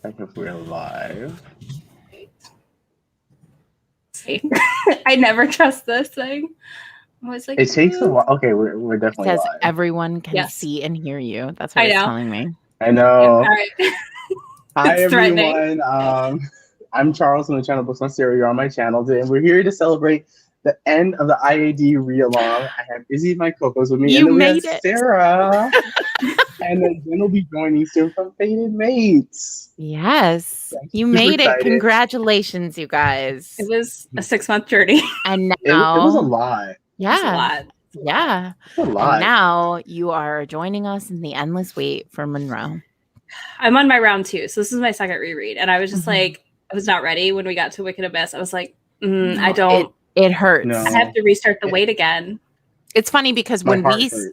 Check if we're live. I never trust this thing. I was like, It takes a while. Okay, we're It definitely says live. everyone can Yes. see and hear you. That's what I it's know. telling me. I know. All right. Hi It's threatening. everyone. I'm Charles from the channel Books on Stereo. You're on my channel today, and we're here to celebrate the end of the IAD read-along. I have Izzy, my co-host, with me, You and then we made have it. Sarah, and then Jenn will be joining soon from Fated Mates. Yes, I'm you super made excited. it. Congratulations, you guys. It was a 6-month journey. And It now, was a lot. yeah, It's a lot. yeah. It's a lot. And now you are joining us in the endless wait for Monroe. I'm on my round 2, so this is my second reread, and I was just Mhm. like, I was not ready when we got to Wicked Abyss. I was like, I No, don't. It hurts. No. I have to restart the wait again. It's funny because My when heart hurts.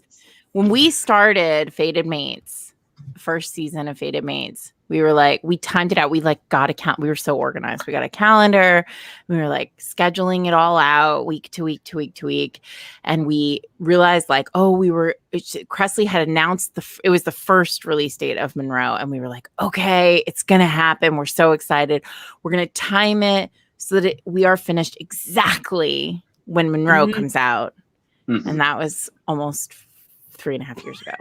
we started Fated Mates, first season of Fated Mates, we were like, we timed it out. We like got a count. We were so organized. We got a calendar. We were like scheduling it all out week to week to week to week. And we realized like, oh, Cressley had announced it was the first release date of Monroe. And we were like, okay, it's going to happen. We're so excited. We're going to time it so that we are finished exactly when Monroe comes out. Mhm. And that was almost 3.5 years ago.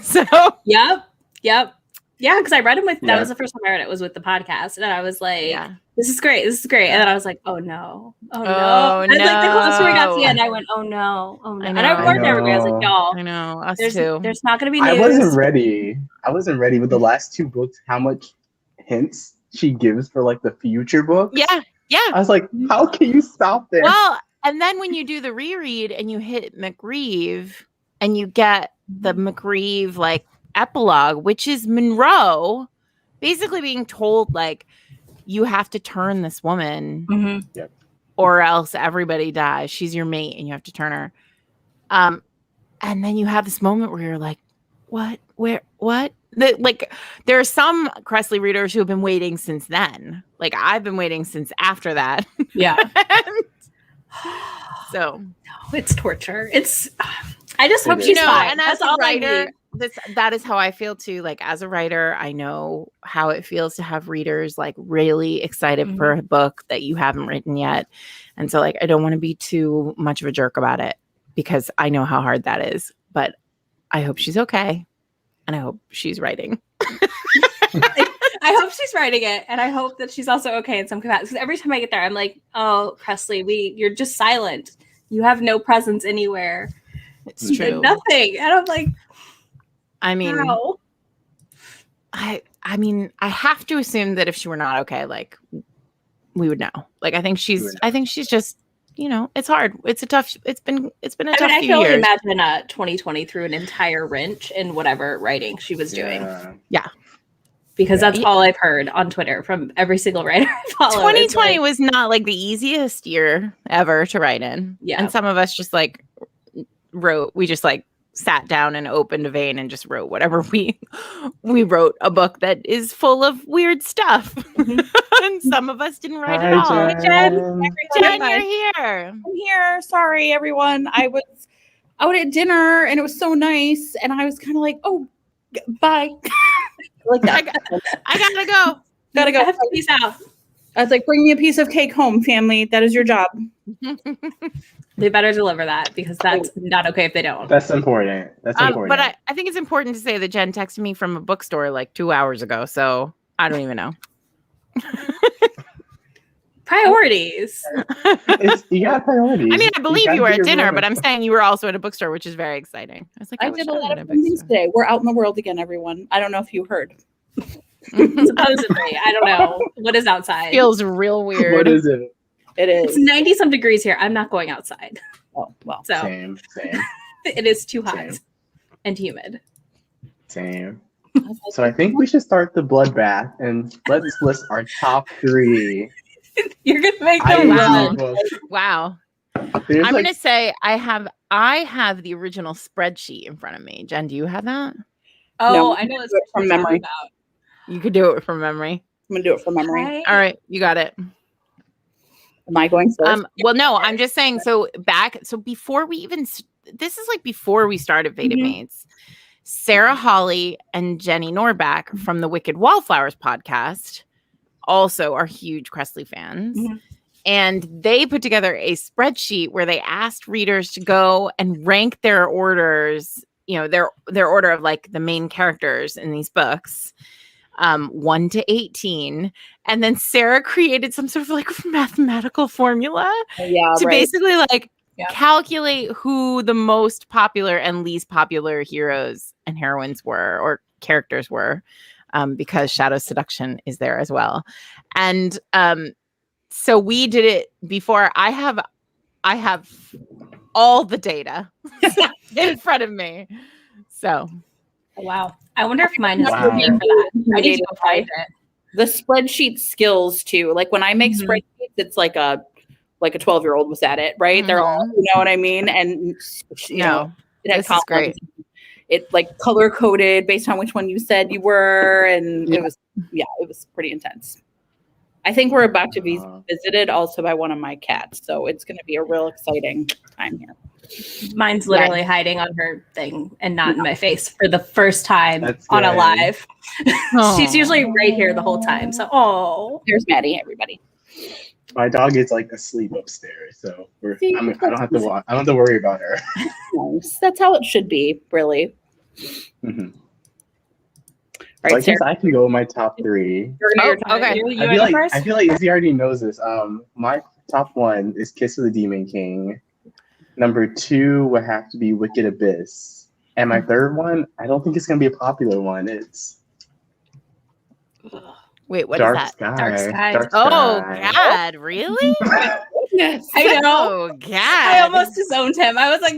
So Yep. Yeah, because I read them that was the first time I read it, was with the podcast. And I was like, this is great. This is great. And then I was like, oh no. Oh no. I was like, the closer we got to the end, I went, oh no. Oh no. And I warned everybody. I was like, y'all, I know, us there's too. There's not going to be news. I wasn't ready with the last 2 books, how much hints she gives for like the future books. Yeah. I was like, how can you stop there? Well, and then when you do the reread and you hit McReeve and you get the McReeve like epilogue, which is Monroe basically being told like, you have to turn this woman or else everybody dies. She's your mate and you have to turn her. And then you have this moment where you're like, what? Where? What? Like, there are some Cressley readers who have been waiting since then. Like, I've been waiting since after that. Yeah. So no, it's torture. I just hope she's fine. And as a writer, that is how I feel too. Like, as a writer, I know how it feels to have readers like really excited for a book that you haven't written yet. And so like, I don't want to be too much of a jerk about it because I know how hard that is, but I hope she's okay. And I hope she's writing. I hope she's writing it. And I hope that she's also okay in some capacity. Because every time I get there, I'm like, oh, Cressley, you're just silent. You have no presence anywhere. It's true. Nothing. And I'm like, I mean, how? I mean, I have to assume that if she were not okay, like we would know. Like, I think she's just, it's hard. It's been a tough few years. I can only imagine 2020 threw an entire wrench in whatever writing she was doing. Yeah. Because that's all I've heard on Twitter from every single writer I follow. 2020 was not like the easiest year ever to write in. Yeah. And some of us just like we just like sat down and opened a vein and just wrote whatever we wrote a book that is full of weird stuff. And some of us didn't write at all. Jenn. Jenn, you're here. I'm here. Sorry, everyone. I was out at dinner and it was so nice. And I was kind of like, oh, bye. Like that. I gotta go. Gotta go. Peace out. I was like, bring me a piece of cake home, family. That is your job. They better deliver that because that's not okay if they don't. That's important. That's important. But I think it's important to say that Jenn texted me from a bookstore like 2 hours ago. So I don't even know. Priorities. You got priorities. I mean, I believe you were at dinner, but I'm saying you were also at a bookstore, which is very exciting. I was like, I did a lot of things today. We're out in the world again, everyone. I don't know if you heard. Supposedly. I don't know. What is outside? Feels real weird. What is it? It is. It's 90-some degrees here. I'm not going outside. Oh, well. So Same. It is too hot and humid. Same. So I think we should start the bloodbath and let's list our top 3. You're gonna make them Wow. I'm gonna say I have the original spreadsheet in front of me. Jenn, do you have that? Oh, no, I know it's from memory. You could do it from memory. I'm gonna do it from memory. All right, you got it. Am I going first? Well, no, I'm just saying. So before we even, this is like before we started Fated Mates. Sarah Hawley and Jenny Norback from the Wicked Wallflowers podcast also are huge Cressley fans. Mm-hmm. And they put together a spreadsheet where they asked readers to go and rank their orders, you know, their order of like the main characters in these books, 1 to 18. And then Sarah created some sort of like mathematical formula to basically like calculate who the most popular and least popular heroes and heroines were, or characters were, because Shadow Seduction is there as well. And so we did it before. I have all the data in front of me. So, wow. I wonder if mine has a name for that. I need to go find it. The spreadsheet skills too. Like when I make spreadsheets, it's like a 12-year-old was at it, right? They're all, you know what I mean? And you know, it had this is great. It like color coded based on which one you said you were, and it was pretty intense. I think we're about to be visited also by one of my cats, so it's going to be a real exciting time here. Mine's literally hiding on her thing and not in my face for the first time on a live. She's usually right here the whole time. So, there's Maddie, everybody. My dog is like asleep upstairs, so I don't have to worry about her. Nice. That's how it should be, really. Mm-hmm. Right, so I guess I can go with my top 3. Okay. I feel like Izzy already knows this. My top 1 is Kiss of the Demon King. Number 2 would have to be Wicked Abyss. And my third one, I don't think it's going to be a popular one. It's... Wait, what Dark is that? Sky. Dark Sky. Dark Sky. Oh, God, really? Yes, I know. Oh, God. I almost disowned him. I was like,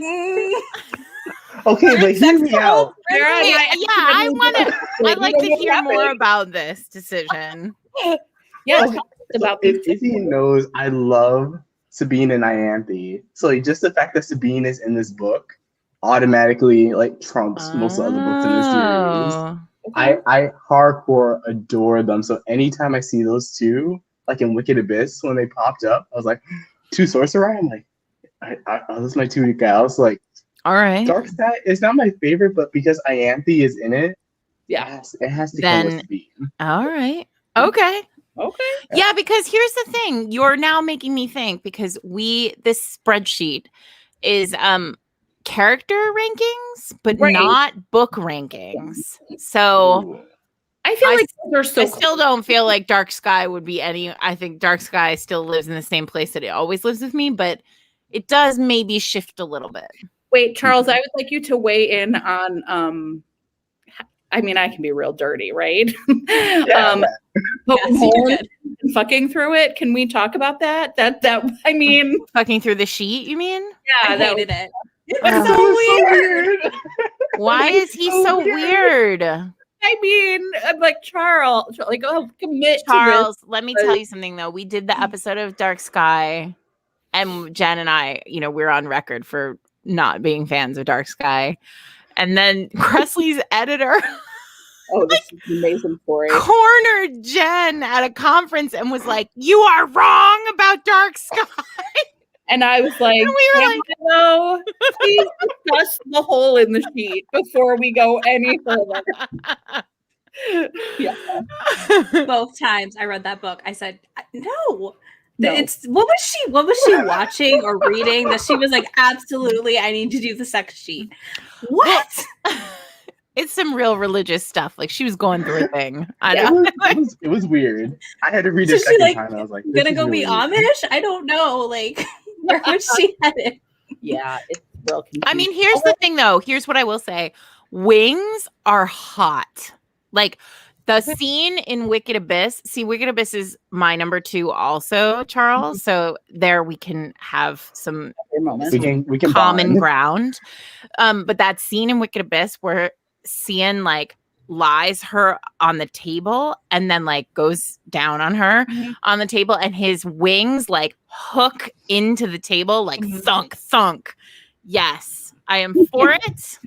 Okay, but hear me out. I'd like to hear more about this decision. If Izzy knows, I love Sabine and Ianthe. So like, just the fact that Sabine is in this book automatically like trumps most of the other books in the series. I hardcore adore them. So anytime I see those two, like in Wicked Abyss, when they popped up, I was like, 2 sorcerer. I'm like, those are my 2 gals. Like, all right. Dark Sky is not my favorite, but because Ianthe is in it, it has to come with Sabine. All right. Okay. Yeah, because here's the thing. You're now making me think, because this spreadsheet is character rankings, but not book rankings. So I feel like they're so I still don't feel like Dark Sky would be any. I think Dark Sky still lives in the same place that it always lives with me, but it does maybe shift a little bit. Wait, Charles, I would like you to weigh in on I mean, I can be real dirty, right? Fucking through it. Can we talk about that? I mean, fucking through the sheet, you mean? Yeah, I hated it. It was so weird. Why is he so weird? I mean, I'm like, Charles, like, commit Charles, to this. Let me tell you something, though. We did the episode of Dark Sky, and Jen and I, we're on record for not being fans of Dark Sky. And then Cressley's editor this is an amazing story. Cornered Jen at a conference and was like, "You are wrong about Dark Sky." And I was like, and we were like, "No, please discuss the hole in the sheet before we go any further." Both times I read that book, I said, "No." It's what was she watching or reading that she was like, absolutely, I need to do the sex sheet. What? It's some real religious stuff. Like, she was going through a thing. It was weird. I had to read it second time. I was like, gonna go be Amish? I don't know. Like, where was she headed? Yeah, it's real confusing. I mean, here's the thing, though. Here's what I will say. Wings are hot. Like, the scene in Wicked Abyss. See, Wicked Abyss is my number 2 also, Charles. So there we can have some moments. We can common bond. Ground. But that scene in Wicked Abyss where Cian like lies her on the table and then like goes down on her on the table, and his wings like hook into the table like thunk, thunk. Yes, I am for it.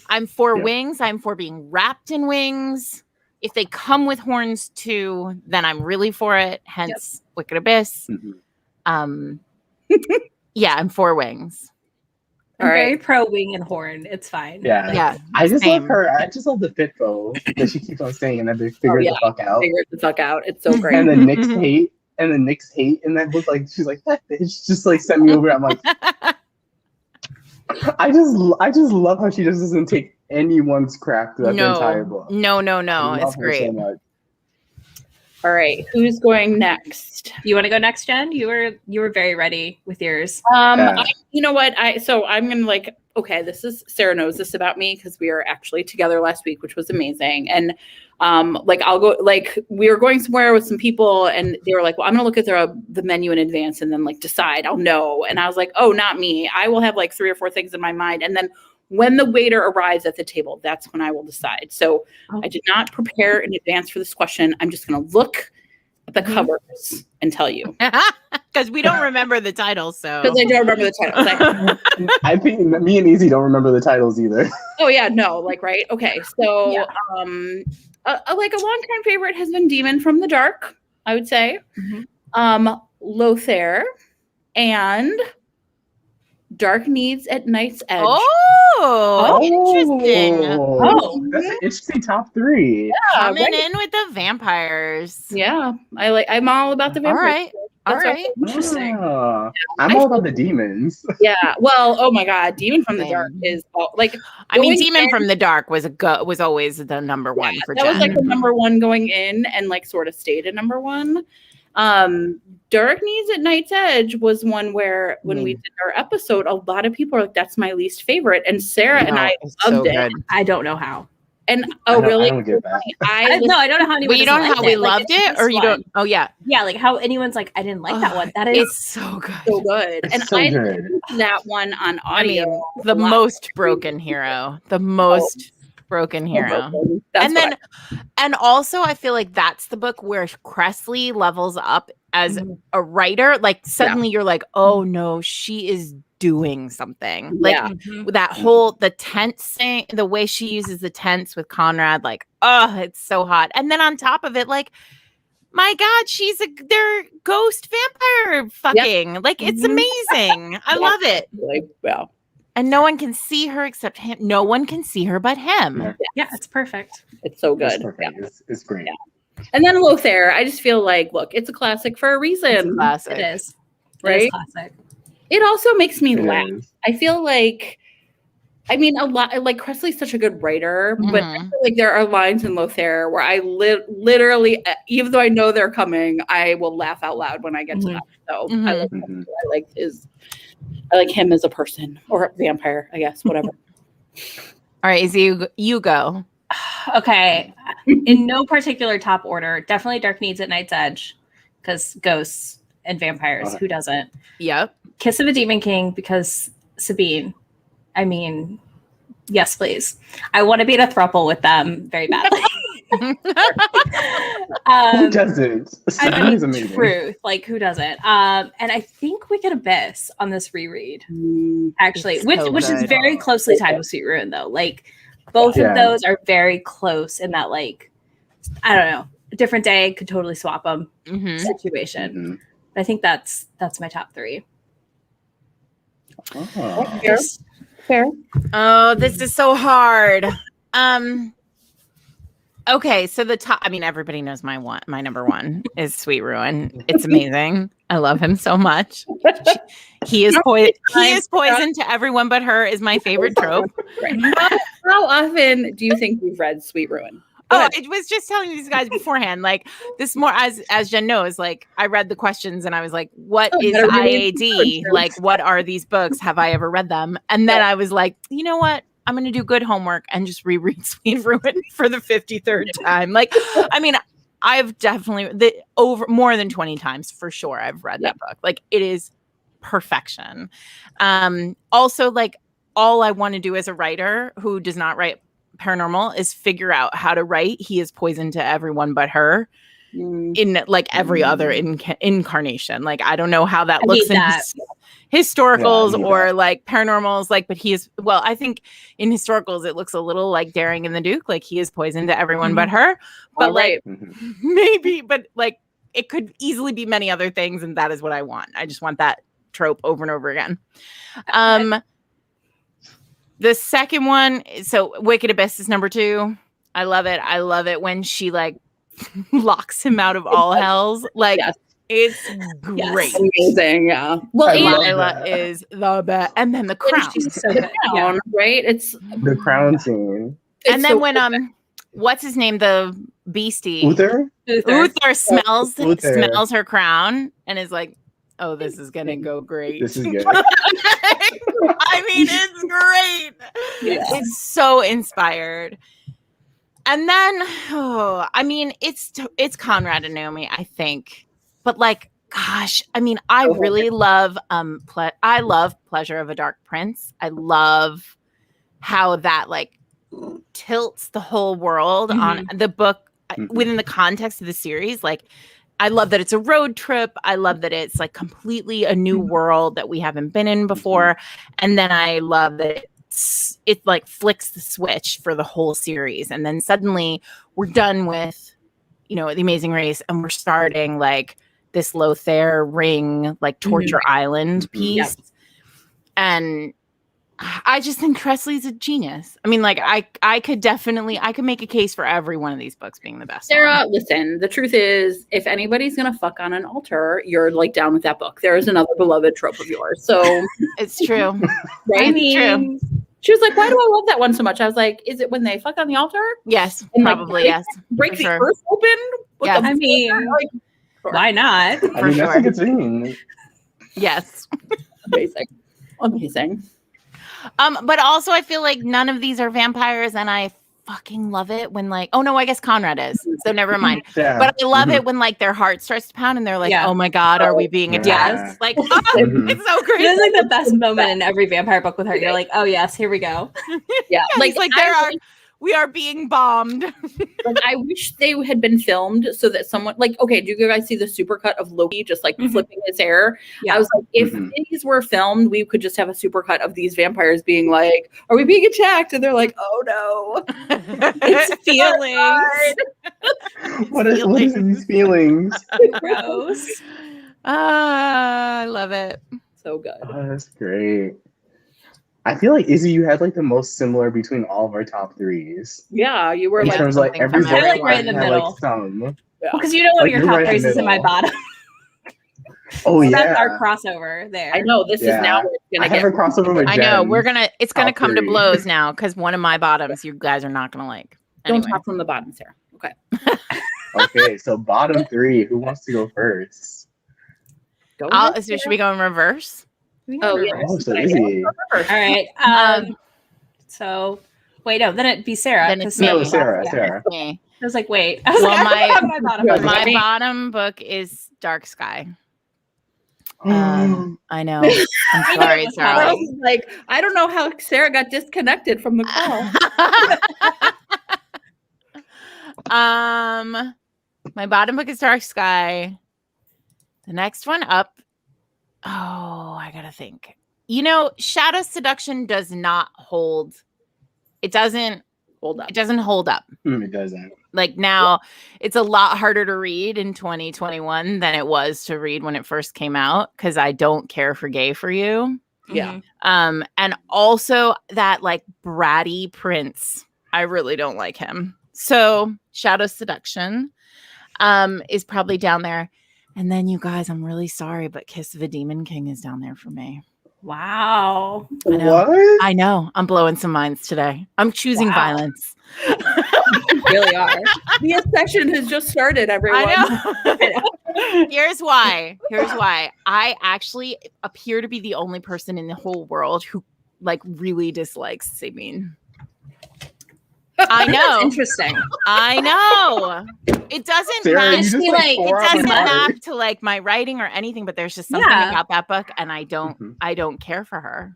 I'm for wings. I'm for being wrapped in wings. If they come with horns too, then I'm really for it. Hence Wicked Abyss. Yeah, I'm for wings. I'm very pro wing and horn. It's fine. Yeah. I just love her. I just love the fitfo that she keeps on saying, and then they figure it the fuck out. Figure the fuck out. It's so great. And the Nick's hate. And that was like, she's like, that bitch just like sent me over. I'm like, I just love how she just doesn't take anyone's crap throughout the entire book. No. It's great. So much. All right, who's going next? You want to go next, Jen? You were very ready with yours. You know what? I'm gonna like. Okay, Sarah knows this about me because we were actually together last week, which was amazing. And I'll go. Like we were going somewhere with some people, and they were like, "Well, I'm gonna look at the menu in advance and then like decide. I'll know." And I was like, "Oh, not me. I will have like 3 or 4 things in my mind, and then." When the waiter arrives at the table, that's when I will decide. So I did not prepare in advance for this question. I'm just going to look at the covers and tell you. Because we don't remember the titles. Because I don't remember the titles. I think me and Izzy don't remember the titles either. Oh, yeah. No. Like, right. Okay. So like a longtime favorite has been Demon from the Dark, I would say. Lothair and Dark Needs at Night's Edge. Oh, interesting. That's an interesting top 3. Yeah, coming in with the vampires. Yeah, I'm all about the vampires. All right. Interesting. I'm all about the demons. Yeah. Well, oh my God, Demon from the Dark is like. I mean, Demon from the Dark was always the number one for Jen. That was like the number one going in, and like sort of stayed at number 1. Dark Needs at Night's Edge was one where when we did our episode, a lot of people are like, that's my least favorite. And Sarah and I loved it. I don't know how. And really? I don't get that. I don't know how anyone. But you don't know how we loved it, or you don't? Oh yeah, like how anyone's like, I didn't like that one. That is it's so good, so good. And I listened to that one on audio. I mean, the most broken hero, the most. Broken hero. And also I feel like that's the book where Cressley levels up as a writer. Like suddenly you're like, oh no, she is doing something. Like that whole the tense thing, the way she uses the tense with Conrad, like, oh, it's so hot. And then on top of it, like, my God, they're ghost vampire fucking. Like it's amazing. I love it. Like, wow. And no one can see her except him. No one can see her but him. Yeah, it's perfect. It's so good. It's great. Yeah. And then Lothair, I just feel like, look, it's a classic for a reason. It's a classic. It is. Right? It is classic. It also makes me laugh. I feel like, I mean, a lot, like Cressley's such a good writer, but I feel like there are lines in Lothair where I literally, even though I know they're coming, I will laugh out loud when I get to them. So I like him as a person or a vampire, I guess, whatever. All right, Izzy, you go. Okay. In no particular top order, definitely Dark Needs at Night's Edge because ghosts and vampires. Who doesn't? Yep. Kiss of a Demon King because Sabine. I mean, yes, please. I want to be in a throuple with them very badly. Who doesn't? I mean, truth. Like, who doesn't? And I think we get Abyss on this reread, actually, which is very closely tied with Sweet Ruin, though. Like, both of those are very close in that, like, I don't know, a different day could totally swap them situation. But I think that's my top 3. Fair. Oh, this is so hard. Okay, so the top. I mean, everybody knows my number 1 is Sweet Ruin. It's amazing. I love him so much. He is poison to everyone but her. Is my favorite trope. Right. How often do you think you've read Sweet Ruin? Oh, it was just telling these guys beforehand. Like this more as Jen knows. Like I read the questions and I was like, "What is IAD? Like, what are these books? Have I ever read them?" And then I was like, "You know what? I'm going to do good homework and just reread Sweet Ruin for the 53rd time." Like, I mean, I've definitely over more than 20 times for sure. I've read that book. Like, it is perfection. Also, like, all I want to do as a writer who does not write paranormal is figure out how to write He is poison to everyone but her in like every other incarnation. Like, I don't know how that looks in historicals or like paranormals, like, but he is, well, I think in historicals it looks a little like Daring and the Duke, like he is poison to everyone but her, but maybe, but like it could easily be many other things, and that is what I want. I just want that trope over and over again. The second one, so Wicked Abyss is number 2. I love it. I love it when she like locks him out of all hells. Like it's great. Amazing. Yeah. Well, Lila is the best. And then the crown. She's so good. Crown, right? It's the crown scene. And then when what's his name? The beastie. Uther smells her crown and is like, oh, this is gonna go great. This is good. I mean, it's great. Yeah. It's so inspired. And then, I mean, it's Conrad and Naomi, I think. But like, gosh, I mean, I really love I love Pleasure of a Dark Prince. I love how that like tilts the whole world on the book within the context of the series. Like, I love that it's a road trip. I love that it's like completely a new world that we haven't been in before. And then I love that it like flicks the switch for the whole series. And then suddenly we're done with, The Amazing Race, and we're starting like this Lothair ring, like Torture Island piece. And I just think Kresley's a genius. I mean, like I could make a case for every one of these books being the best. Sarah, listen, the truth is, if anybody's gonna fuck on an altar, you're like down with that book. There is another beloved trope of yours. So it's true. Right? I mean, true. She was like, why do I love that one so much? I was like, is it when they fuck on the altar? Yes, and probably, like, break the earth open? Yeah, I mean, why not? I mean, that's a good scene. Yes. Amazing. But also I feel like none of these are vampires, and I fucking love it when like, oh no, I guess Conrad is, so never mind. But I love it when like their heart starts to pound and they're like, oh my god, are we being attacked? Like, it's so great. It's like the best moment in every vampire book with her. You're like, oh yes, here we go. Like we are being bombed. Like, I wish they had been filmed so that someone like, okay, do you guys see the supercut of Loki just like flipping his hair? I was like, if these were filmed, we could just have a supercut of these vampires being like, are we being attacked? And they're like, oh no. It's feelings. What is these feelings? Gross. I love it. So good. Oh, that's great. I feel like, Izzy, you had like the most similar between all of our top 3s. Yeah, you were in terms of like every like right in the middle. Like some. Because one of your top 3s is in my bottom. Oh yeah, that's our crossover there. I know this is now. I have a crossover with Jenn. I know it's gonna come to blows now because one of my bottoms you guys are not gonna like. Anyway. Don't talk from the bottom, Sarah. Okay. Okay, so bottom 3. Who wants to go first? So should we go in reverse? Oh yeah. Oh, so easy. All right. So wait, no, then it'd be Sarah. Then it's me. No, Sarah. Me. I was like, wait. My bottom book is Dark Sky. I know. I'm sorry, Sarah. Like, I don't know how Sarah got disconnected from the call. My bottom book is Dark Sky. The next one up. Oh, I gotta think. Shadow Seduction does not hold. It doesn't hold up. It doesn't hold up. It doesn't. Like now, it's a lot harder to read in 2021 than it was to read when it first came out because I don't care for Gay for You. Yeah. And also that like bratty prince, I really don't like him. So Shadow Seduction is probably down there. And then you guys, I'm really sorry, but Kiss of a Demon King is down there for me. Wow. I know. I'm blowing some minds today. I'm choosing violence. You really are. The obsession has just started, everyone. I know. Here's why. I actually appear to be the only person in the whole world who like really dislikes Sabine. I know. That's interesting. I know. It doesn't map to like my writing or anything, but there's just something about that book, and I don't care for her.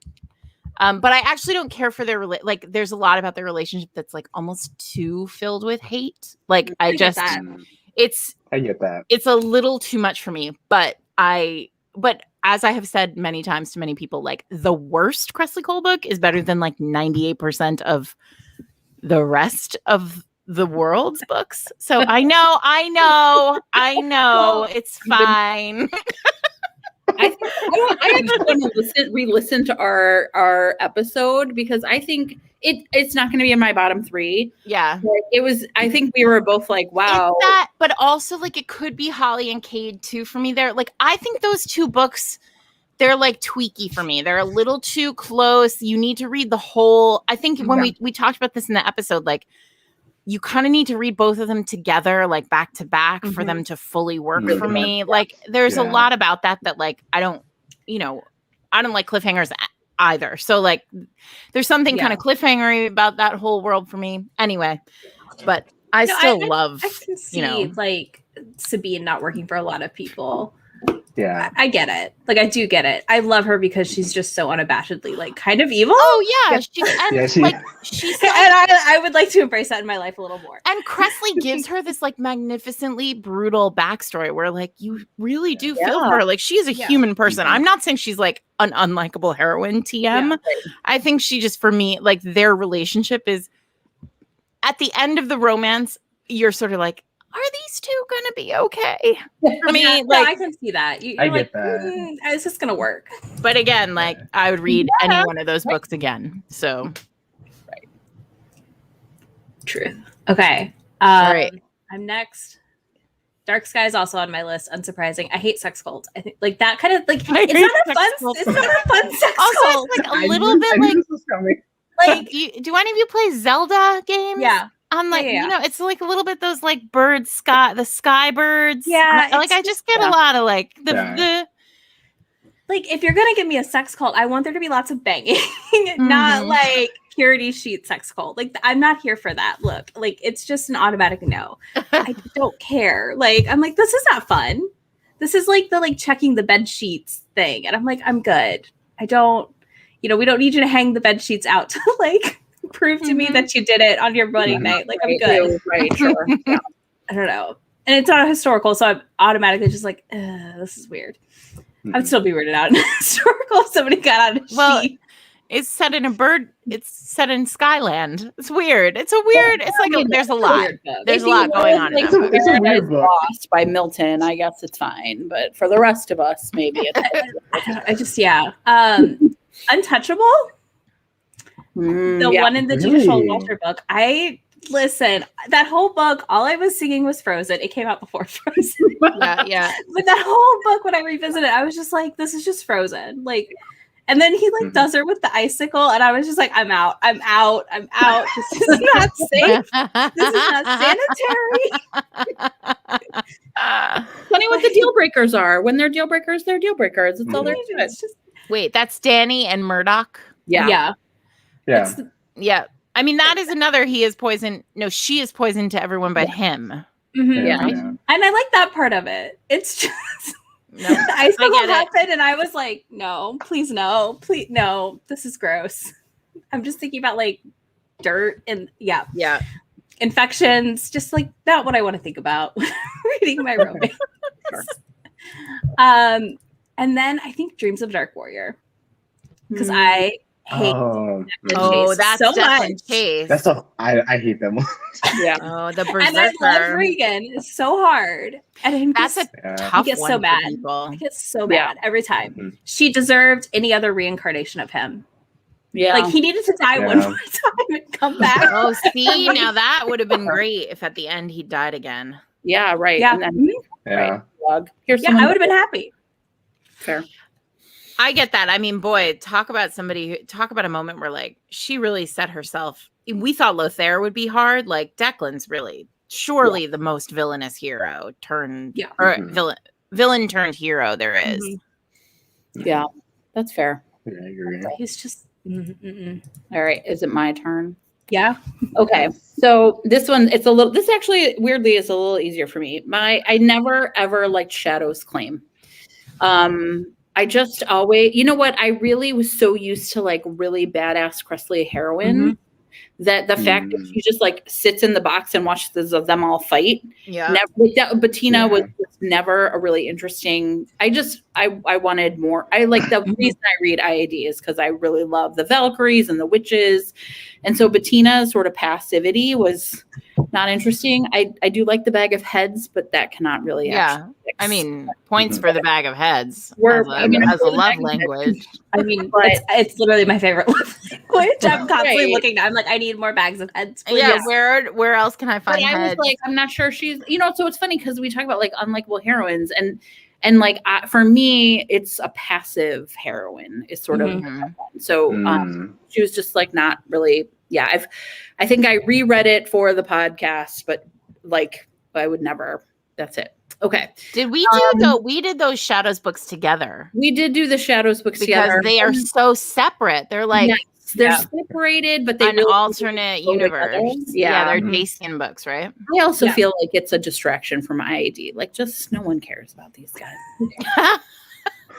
But I actually don't care for their there's a lot about their relationship that's like almost too filled with hate. Like I get that. It's a little too much for me, but as I have said many times to many people, like the worst Kresley Cole book is better than like 98% of the rest of the world's books. So I know, it's fine. I actually want to re-listen to our episode because I think it's not going to be in my bottom 3. Yeah, it was. I think we were both like, wow. It's that, but also like it could be Holly and Cade too for me. They're like, I think those 2 books, they're like tweaky for me. They're a little too close. You need to read the whole. I think when we talked about this in the episode, like you kind of need to read both of them together, like back to back, for them to fully work for me. Like there's a lot about that like I don't like cliffhangers either. So like there's something kind of cliffhangery about that whole world for me. Anyway, but I love. I can see like Sabine not working for a lot of people. Yeah, I get it. Like I do get it. I love her because she's just so unabashedly like kind of evil. Oh yeah, she's and I would like to embrace that in my life a little more. And Cressley gives her this like magnificently brutal backstory where like you really do feel for her. Like she's a human person. I'm not saying she's like an unlikable heroine, TM. Yeah, right. I think she just, for me, like their relationship is at the end of the romance, you're sort of like, are these 2 gonna be okay? I mean, I can see that. I get that. Is this gonna work? But again, like I would read any one of those books again. So, Truth. Okay. All right. I'm next. Dark Sky is also on my list. Unsurprising. I hate sex cult. I think like that kind of like it's not a fun sex also, cult. It's like a little bit like do any of you play Zelda games? Yeah. I'm like, it's like a little bit those like the sky birds. Yeah. Like I just get a lot of like the like if you're gonna give me a sex cult, I want there to be lots of banging, not like purity sheet sex cult. Like I'm not here for that. Look, like it's just an automatic no. I don't care. Like I'm like, this is not fun. This is like the like checking the bed sheets thing, and I'm like, I'm good. I don't, we don't need you to hang the bed sheets out to like prove to me that you did it on your wedding night. Like I'm good. Right, sure. Yeah. I don't know. And it's not a historical, so I'm automatically just like, this is weird. I would still be weirded out in historical if somebody got on a sheet. It's set in it's set in Skyland. It's weird. It's a weird, it's like there's a lot. There's a lot going on. Like it's a weird book. Lost by Milton, I guess it's fine. But for the rest of us, maybe it's Untouchable? The one in the Judicial Walter book. Listen, that whole book, all I was singing was Frozen. It came out before Frozen. Yeah. But that whole book, when I revisited it, I was just like, this is just Frozen. Like, and then he like does her with the icicle, and I was just like, I'm out. This is not safe. This is not sanitary. Funny what the deal breakers are. When they're deal breakers, they're deal breakers. That's all they're doing. Wait, that's Danny and Murdoch? Yeah. Yeah. I mean, that is another, he is poison. No, she is poison to everyone but him. Mm-hmm. Yeah. And I like that part of it. It's just the icicle happened and I was like, no, please no. This is gross. I'm just thinking about like dirt and infections, just like not what I want to think about reading my romance. And then I think Dreams of Dark Warrior, because I hate that's so much. Chase. That's I hate them. Oh, the Berserker. And I love Regan. It's so hard. And that's a tough one. So mad. I get so mad every time. Mm-hmm. She deserved any other reincarnation of him. Yeah, like he needed to die one more time and come back. Oh, see, now that would have been great if at the end he died again. Yeah, right. Yeah, and then, right. I would have been happy. Fair. I get that. I mean, boy, talk about a moment where like she really set herself. We thought Lothair would be hard. Like Declan's really surely the most villainous hero turned villain turned hero there is. Mm-hmm. Yeah, that's fair. Yeah, I agree. He's just all right. Is it my turn? Yeah. Okay. So this one, this actually weirdly is a little easier for me. I never ever liked Shadow's Claim. I just always, you know what? I really was so used to like really badass Cressley heroine that the fact that she just like sits in the box and watches them all fight. Yeah. Never, like that, Bettina was never a really interesting. I wanted more. I like the reason I read IAD is because I really love the Valkyries and the witches. And so Bettina's sort of passivity was not interesting. I do like the bag of heads, but that cannot really actually fix. I mean, points for the bag of heads as a love language. I mean, it's literally my favorite love language. I'm constantly looking. I'm like, I need more bags of heads. Please. Yeah, where else can I find heads? I was like, I'm not sure she's, so it's funny because we talk about like unlikable heroines and like for me, it's a passive heroine is sort of so she was just like not really. Yeah, I think I reread it for the podcast, but like I would never. That's it. Okay. Did we we did those Shadows books together? We did do the Shadows books together. They are so separate. They're like they're separated, but they an alternate universe. Yeah, they're Dacian books, right? I also feel like it's a distraction from IAD. Like, just no one cares about these guys.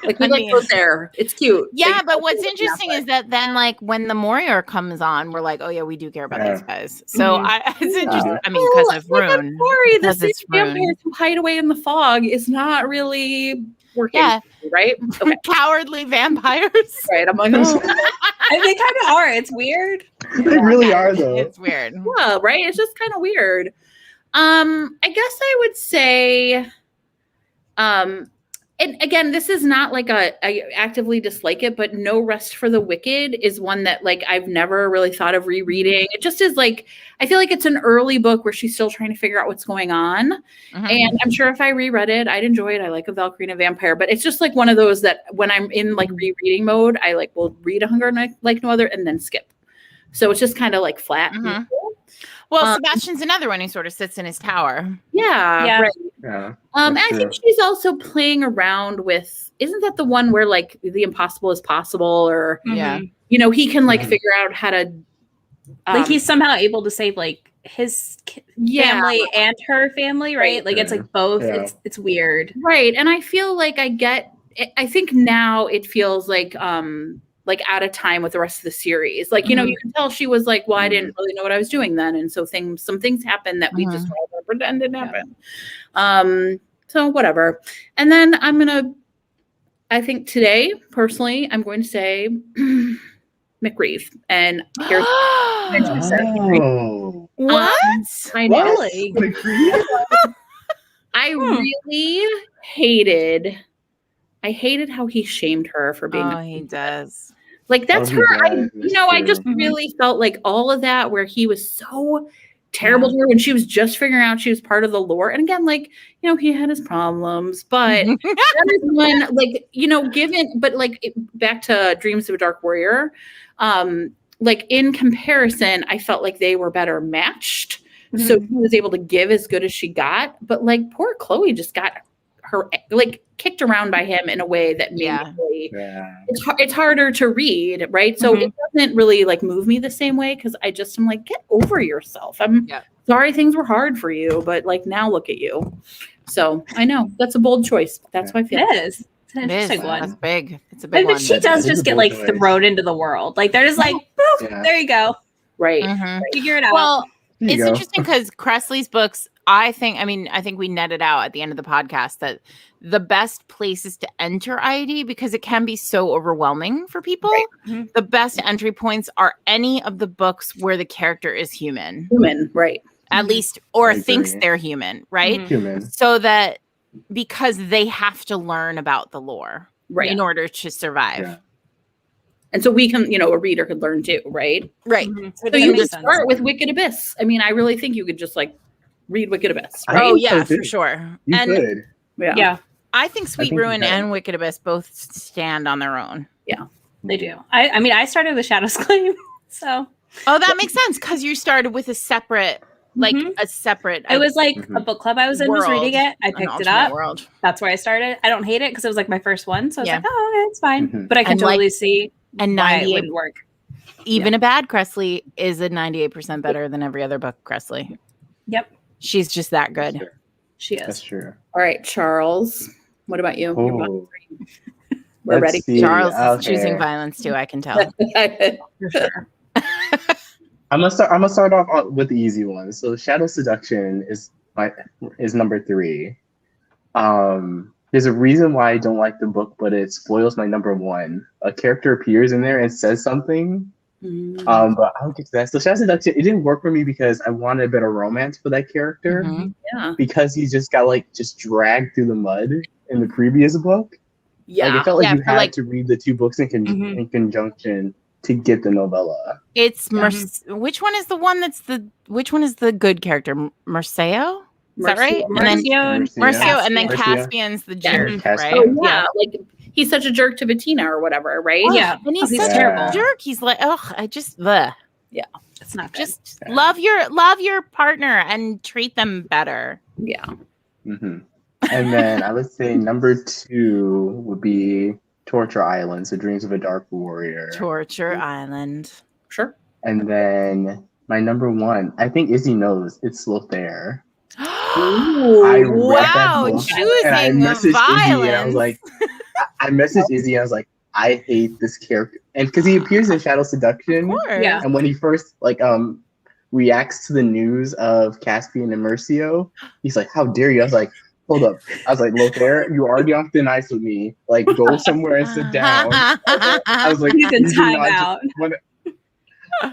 Like, we go there. It's cute. Yeah, but what's interesting is that then, like, when the Morior comes on, we're like, oh yeah, we do care about these guys. So it's interesting. I mean, because of Rune. Sorry, the vampires who hide away in the fog is not really working. Yeah. Right? Okay. Cowardly vampires. Right. I'm like, they kind of are. It's weird. They really are, though. It's weird. Yeah, right? It's just kind of weird. I guess I would say, and again, this is not like I actively dislike it, but No Rest for the Wicked is one that like I've never really thought of rereading. It just is like, I feel like it's an early book where she's still trying to figure out what's going on. And I'm sure if I reread it, I'd enjoy it. I like a Valkyrie and a vampire, but it's just like one of those that when I'm in like rereading mode, I like will read A Hunger like No Other and then skip. So it's just kind of like flat. Well, Sebastian's another one who sort of sits in his tower. Yeah. Right. Yeah. I think she's also playing around with, isn't that the one where like the impossible is possible or, he can like figure out how to. Like he's somehow able to save like his family and her family, right? Like it's like both. Yeah. It's weird. Right. And I feel like I think now it feels like out of time with the rest of the series. Like, you can tell she was like, well, I didn't really know what I was doing then. And so some things happened that we just all pretend didn't happen. So whatever. And then I think today, personally, I'm going to say McReeve. And here's what? I know. Really? I really hated how he shamed her for being he does. Like that's her. I just really felt like all of that where he was so terrible to her when she was just figuring out she was part of the lore. And again, like, he had his problems, but that is when like, back to Dreams of a Dark Warrior, like in comparison, I felt like they were better matched. So he was able to give as good as she got, but like poor Chloe just got her like kicked around by him in a way that made me it's harder to read, right? So it doesn't really like move me the same way because I just am like, get over yourself. I'm sorry things were hard for you, but like now look at you. So I know that's a bold choice. That's why I feel it is. It's an interesting one. That's big. It's a big one. But she does just get like thrown into the world. Like they're just like, boop, there you go. Right. Figure it out. Well, it's interesting because Kresley's books, I think we netted out at the end of the podcast that the best places to enter IAD, because it can be so overwhelming for people, the best entry points are any of the books where the character is human. Right. At least, or thinks they're human, right? Human. So that, because they have to learn about the lore in order to survive. Yeah. And so we can, a reader could learn too, right? Right. So you can start with Wicked Abyss. I mean, I really think you could just like read Wicked Abyss. Right? Oh yeah, for sure. You could. Yeah. I think Sweet Ruin and Wicked Abyss both stand on their own. Yeah, they do. I mean, I started with Shadow's Claim, so. Oh, that makes sense because you started with a separate, It was like a book club I was in was reading it. I picked it up. World. That's where I started. I don't hate it because it was like my first one, so I was like, oh, okay, it's fine. But I can totally see why it wouldn't work. Even a bad Kresley is a 98% better than every other book Kresley. Yep. She's just that good. Sure. She is. That's true. All right, Charles. What about you? We're ready. Charles is choosing violence too, I can tell. For sure. I'm gonna start off with the easy one. So Shadow Seduction is number 3. There's a reason why I don't like the book, but it spoils my number 1. A character appears in there and says something. But I'll get to that. So Shadow Seduction, it didn't work for me because I wanted a better romance for that character. Yeah. Because he just got just dragged through the mud in the previous book. Yeah. Like, it felt like you had to read the 2 books in conjunction to get the novella. It's which one is the one which one is the good character? Merceo? Is that right? Merceo, and then Caspian's the jerk, right? Oh, yeah. Like, he's such a jerk to Bettina or whatever, right? Oh, yeah. And he's such a jerk. He's like, yeah. It's not good. Just love your partner and treat them better. Yeah. And then I would say number 2 would be Torture Island, so Dreams of a Dark Warrior. Torture Island. Sure. And then my number 1, I think Izzy knows, it's Lothair. Wow, choosing violence. Izzy, and I was like, I messaged Izzy and I was like, I hate this character. And because he appears in Shadow Seduction. Yeah. And when he first reacts to the news of Caspian and Mercio, he's like, how dare you? I was like, hold up. I was like, Lothair, you already on thin ice with me. Like, go somewhere and sit down. I was like, you can time out.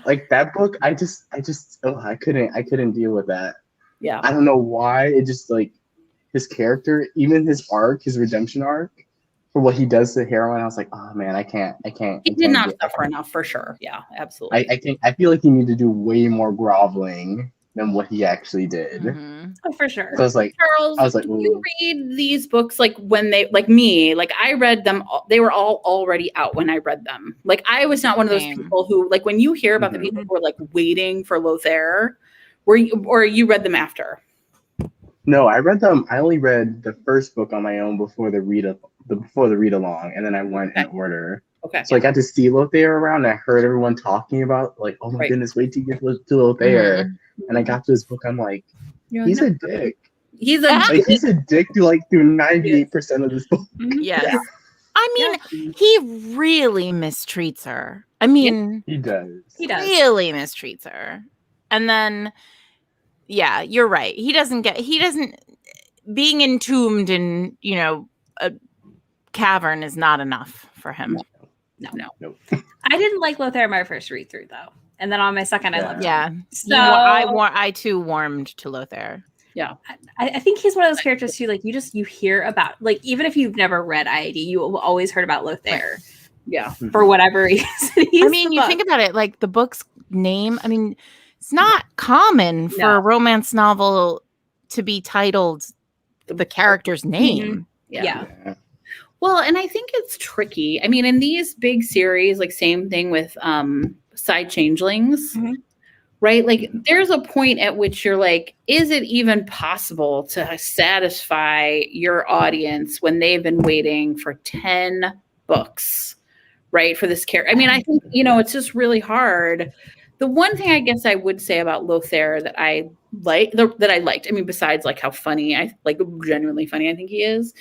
Like, that book, I couldn't deal with that. Yeah. I don't know why. It just his character, even his arc, his redemption arc, for what he does to heroine, I was like, oh man, I can't. He did not suffer enough for sure. Yeah, absolutely. I feel like he needed to do way more groveling than what he actually did. Oh, for sure. So Charles, you read these books when they I read them. They were all already out when I read them. Like, I was not one of those people who, when you hear about the people who were waiting for Lothair, or you read them after? No, I read them. I only read the first book on my own before the read along, and then I went in order. Okay. So I got to see Lothair around, and I heard everyone talking about oh my goodness, wait till you get to Lothair. And I got to this book, I'm like, he's a dick. He's a dick through 98% of this book. Yes. Yeah. I mean, he really mistreats her. I mean, he does. Really mistreats her. And then, yeah, you're right. He doesn't being entombed in, a cavern is not enough for him. No. I didn't like Lothair my first read through though. And then on my second, I loved him. Yeah. So I too warmed to Lothair. Yeah. I think he's one of those characters who you hear about, even if you've never read IAD, you always heard about Lothair. Yeah. For whatever reason. I mean, you think about it, the book's name, I mean, it's not common for a romance novel to be titled the character's name. Yeah. Well, and I think it's tricky. I mean, in these big series, same thing with Side Changelings, right? There's a point at which you're is it even possible to satisfy your audience when they've been waiting for 10 books, right? For this character. I mean, I think, it's just really hard. The one thing I guess I would say about Lothair that I liked, I mean, besides how funny, genuinely funny I think he is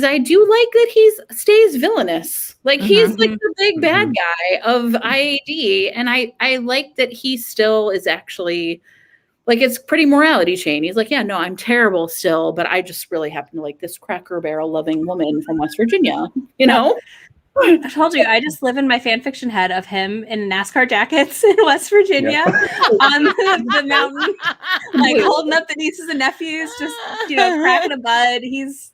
I do like that he stays villainous. He's the big bad guy of IAD. And I like that he still is actually it's pretty morality chain. He's yeah, no, I'm terrible still, but I just really happen to like this Cracker Barrel loving woman from West Virginia, I told you, I just live in my fan fiction head of him in NASCAR jackets in West Virginia on the mountain, holding up the nieces and nephews, just cracking a bud. He's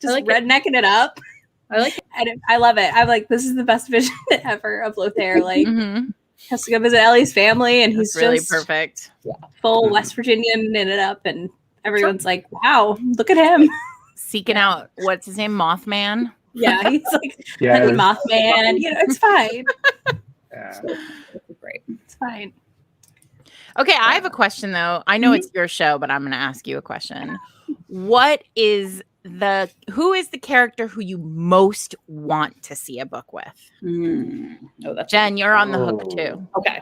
just rednecking it up. I like it. And I love it. I'm this is the best vision ever of Lothair. Has to go visit Ellie's family, and he's really just perfect. Full West Virginian in it up, and everyone's wow, look at him seeking out what's his name, Mothman. Yeah, he's Honey Mothman. It's fine. Yeah. Great. It's fine. Okay, I have a question though. I know it's your show, but I'm going to ask you a question. Who is the character who you most want to see a book with? Oh, that's Jenn, you're on the hook too. Okay.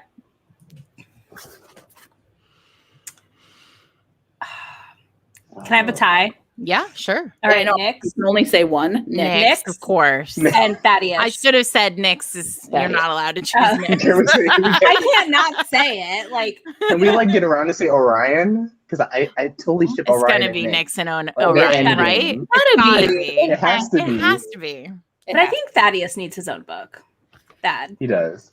Can I have a tie? Yeah, sure. All right, Nyx. You can only say one. Nyx, of course. And Thaddeus. I should have said Nyx. You're not allowed to choose Nyx. I can't not say it. Like, can we like get around to say Orion? Because I totally ship it's Orion. It's gonna be Nyx and Orion, right? It has to be. It has to be. But I think Thaddeus needs his own book. Thad. He does.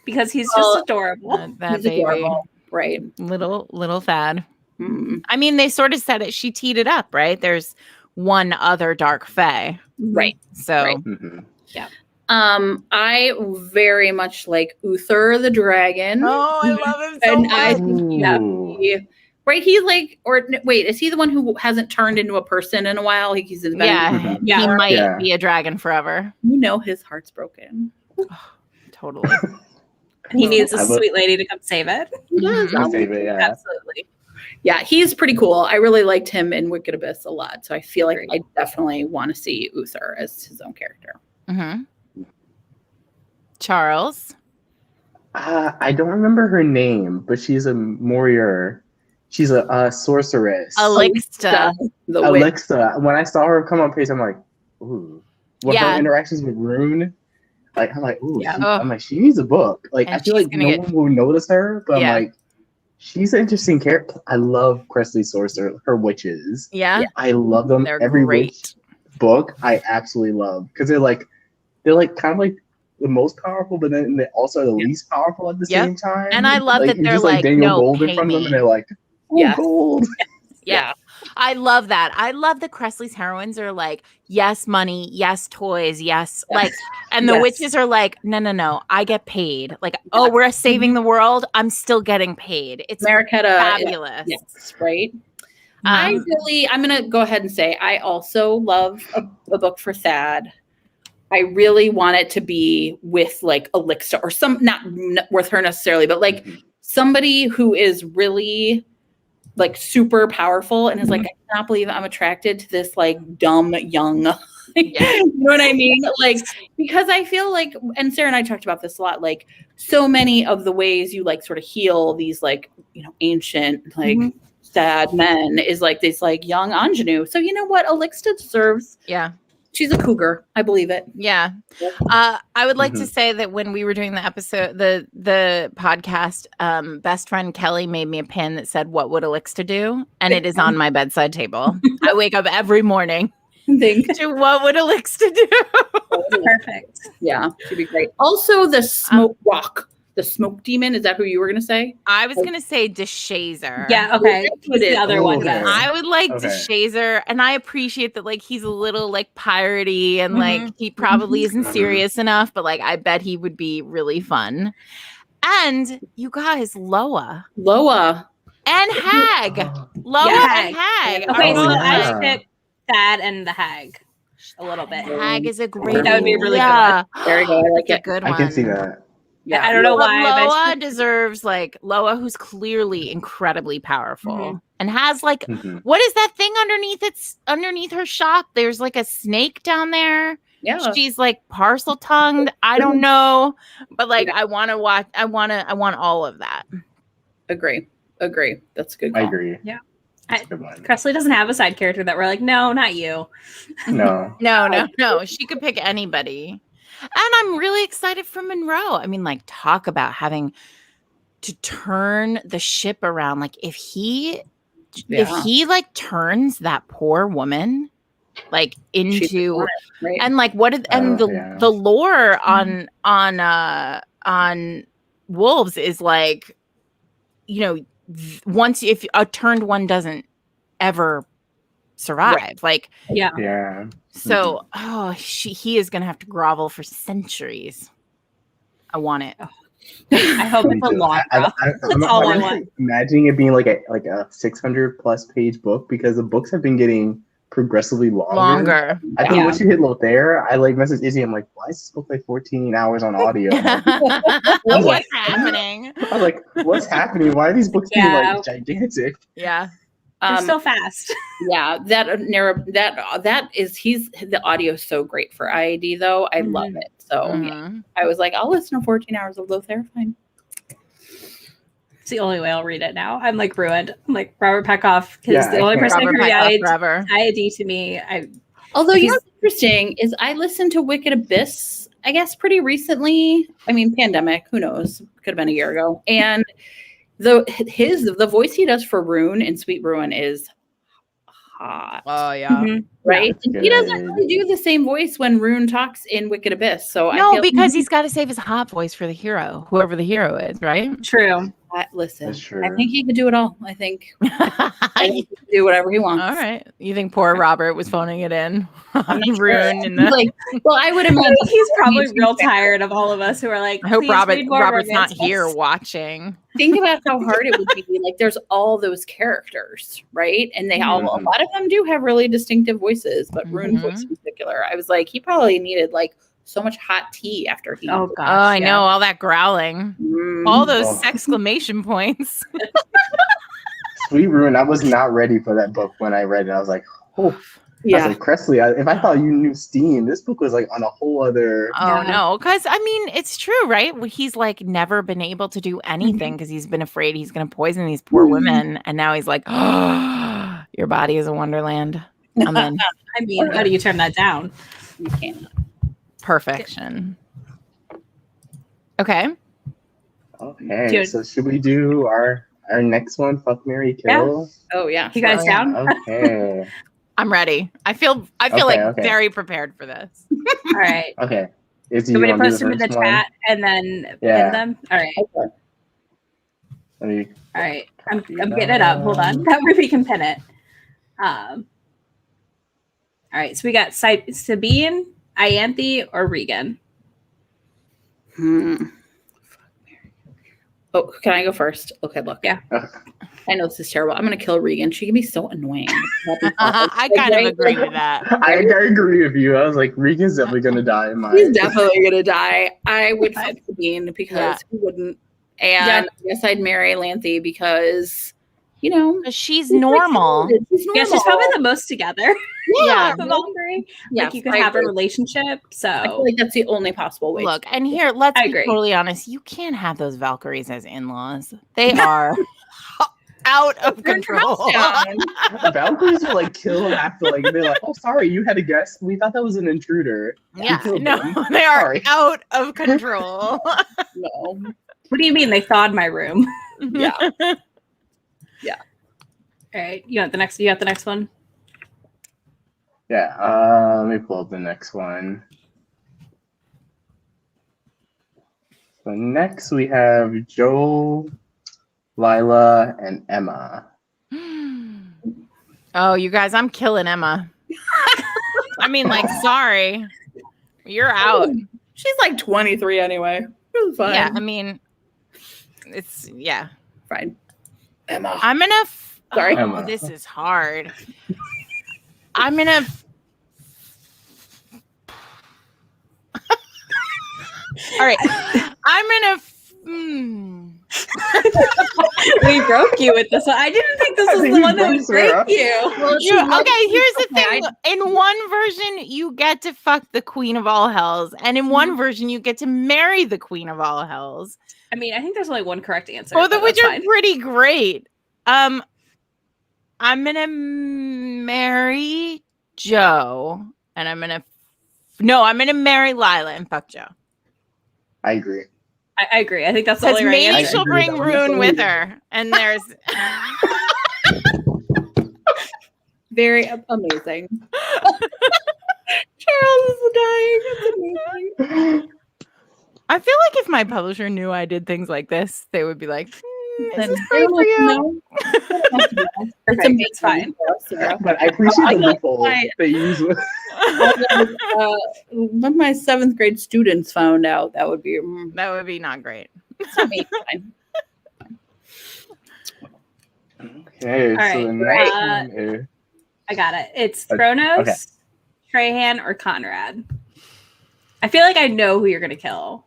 Because he's just adorable. That he's baby. Adorable. Right. Little Thad. Mm. I mean, they sort of said it. She teed it up, right? There's one other dark fae. Right. So, Mm-hmm. Yeah. I very much like Uther the dragon. Oh, I love him so much. I think right, he's like, or wait, is he the one who hasn't turned into a person in a while? He's he might be a dragon forever. You know, his heart's broken. Oh, totally. He needs a sweet lady to come save it. He does. Save it, yeah. Absolutely. Yeah, he's pretty cool. I really liked him in Wicked Abyss a lot. So I feel like I definitely want to see Uther as his own character. Mm-hmm. Charles? I don't remember her name, but she's a warrior. She's a sorceress. Alexa. Alexa. When I saw her come on page, I'm like, ooh. Her interactions with Rune, like I'm like, ooh. I'm like, she needs a book. Like, I feel like no one will notice her, but I'm like, she's an interesting character. I love Kresley's sorcerer, her witches. Yeah. I love them. They're Every great. witch book I absolutely love because they're like kind of like the most powerful, but then they also are the least powerful at the same time. And I love that they're just like Daniel Gold in front of them, and they're like, gold. Yeah. I love that. I love that Kresley's heroines are like, yes, money, yes, toys, yes. Like, and the witches are like, no, I get paid. Like, oh, we're saving the world. I'm still getting paid. It's fabulous. Yes, right. I'm going to go ahead and say, I also love a book for Thad. I really want it to be with like Alexa or not with her necessarily, but like somebody who is really like super powerful and is like, I cannot believe I'm attracted to this like dumb young, you know what I mean? Like, because I feel like, and Sarah and I talked about this a lot, like so many of the ways you like sort of heal these like, you know, ancient, like sad men is like this like young ingenue. So you know what? Alexa deserves. Yeah. She's a cougar. I believe it. Yeah. I would like to say that when we were doing the episode, the podcast, best friend Kelly made me a pin that said, "What would Alexa do?" And it is on my bedside table. I wake up every morning to what would Alexa do? Perfect. Yeah, she'd be great. Also, the smoke rock. The smoke demon, is that who you were going to say? I was going to say DeShazer. Yeah, okay. The other one, yes. I would like DeShazer, and I appreciate that like he's a little like piratey and like he probably isn't serious enough, but like I bet he would be really fun. And you guys, Loa. And Hag. And Hag. Okay, so I pick Thad and the Hag a little bit. Hag is a great That would be a really good one. There you go. I like it. Good one. I can see that. Yeah, I don't know why. Loa deserves like Loa, who's clearly incredibly powerful and has like what is that thing underneath her shop? There's like a snake down there. Yeah, she's like parcel tongued. I don't know, but like I want to watch. I want all of that. Agree. That's a good call. I agree. Yeah. Kresley doesn't have a side character that we're like, no, not you. No. She could pick anybody. And I'm really excited for Monroe. I mean, like, talk about having to turn the ship around. Like, if he like turns that poor woman like into and like what did the lore on wolves is like, you know, once if a turned one doesn't ever survive, like so he is gonna have to grovel for centuries. I want it. I hope it's a long that's all I want. Imagining it being like a 600 plus page book because the books have been getting progressively longer. I think once you hit Lothair, I like message Izzy. I'm like, why is this book like 14 hours on audio? What's happening? I was like, what's happening? Why are these books being like gigantic? Yeah. They're so fast. Yeah, that is the audio is so great for IAD though. I love it. So I was like, I'll listen to 14 hours of Lothair. Fine. It's the only way I'll read it now. I'm like ruined. I'm like Robert Pekoff because the only person who read IAD to me. Although you know what's interesting is I listened to Wicked Abyss, I guess, pretty recently. I mean, pandemic, who knows? Could have been a year ago. And the voice he does for Rune in Sweet Ruin is hot. Oh yeah, right. Yeah, he doesn't really do the same voice when Rune talks in Wicked Abyss. So no, because he's got to save his hot voice for the hero, whoever the hero is, right? True. Listen, I think he could do it all. I think he can do whatever he wants. All right. You think poor Robert was phoning it in? Rune in the... like, well, I would imagine he's probably real tired of all of us who are like, I hope Robert's not here watching. Think about how hard it would be. Like, there's all those characters, right? And they all, a lot of them do have really distinctive voices, but Rune's voice in particular, I was like, he probably needed like so much hot tea after he. Oh gosh, I know, all that growling, all those exclamation points. Sweet Ruin. I was not ready for that book when I read it. I was like, oh. Yeah. I was like, Cressley, if I thought you knew Steam, this book was like on a whole other. Oh, no. Because, I mean, it's true, right? He's like never been able to do anything because he's been afraid he's going to poison these poor women. And now he's like, oh, your body is a wonderland. I'm in. I mean, how do you turn that down? You can't. Perfection. Okay. Okay. So should we do our next one? Fuck, marry, kill? Yeah. Oh, yeah. You guys down? Okay. I'm ready. I feel very prepared for this. All right. Okay. Izzy, you want to post them in the chat and then pin them? All right. Okay. All right. I'm getting it up. Hold on. That way we can pin it. All right. So we got Sabine, Ianthe, or Regan. Oh, can I go first? Okay, look. Yeah. I know this is terrible. I'm going to kill Regan. She can be so annoying. I kind of agree with that. I agree with you. I was like, Regan's definitely going to die. He's definitely going to die. I would fight Sabine because he wouldn't. And yes, I'd marry Ianthe because, you know. She's normal. Yeah, she's probably the most together. Yeah. Of all three. Like you could have a relationship. So I feel like that's the only possible way. Look, and here, let's be totally honest. You can't have those Valkyries as in-laws. They are out of control. Valkyries will like kill after like they're like, oh sorry, you had a guest. We thought that was an intruder. Yeah, no, they are out of control. No. What do you mean they thawed my room? Yeah. Yeah. All right. You got the next one? Yeah. Let me pull up the next one. So next we have Joel, Lila, and Emma. Oh, you guys, I'm killing Emma. I mean, like, sorry. You're out. She's like 23 anyway. It was fine. Yeah, I mean, it's, fine. Emma. I'm gonna. Sorry. Oh, this is hard. I'm gonna. All right. I'm gonna. We broke you with this one. I didn't think this was the one that would break you. Okay, here's the thing. In one version, you get to fuck the Queen of All Hells, and in one version, you get to marry the Queen of All Hells. I mean, I think there's only one correct answer. Both of which are pretty great. I'm gonna marry Joe, and I'm gonna marry Lila and fuck Joe. I agree. I agree. I think that's the only right maybe answer. she'll bring Rune with her, and there's very amazing. Charles is dying. It's amazing. I feel like if my publisher knew I did things like this, they would be like, "This is great for you." No. It's amazing. It's fine. But I appreciate the loophole they use. One of my 7th grade students found out that would be not great. Fine. Okay, all right. so the next one is... I got it. It's Kronos, Trahan, or Conrad. I feel like I know who you're gonna kill.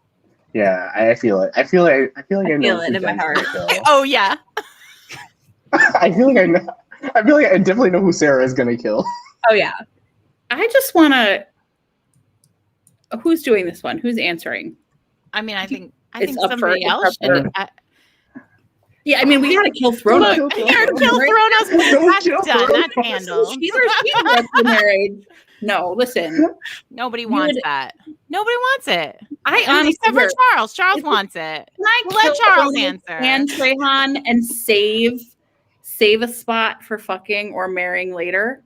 Yeah, I feel it. I feel it in my heart. Oh yeah. I feel like I know. I feel like I definitely know who Sarah is gonna kill. Oh yeah. I just want to. Who's doing this one? Who's answering? I mean, I think It's up somebody for- else. it's up Yeah, I mean, we gotta kill Thronos. Look, here, kill Thronos. That's done. That's handled. She's married. No, listen. Nobody wants that. Nobody wants it. I honestly, except for Charles. Charles wants it. Let Charles answer. And Trehan and save a spot for fucking or marrying later.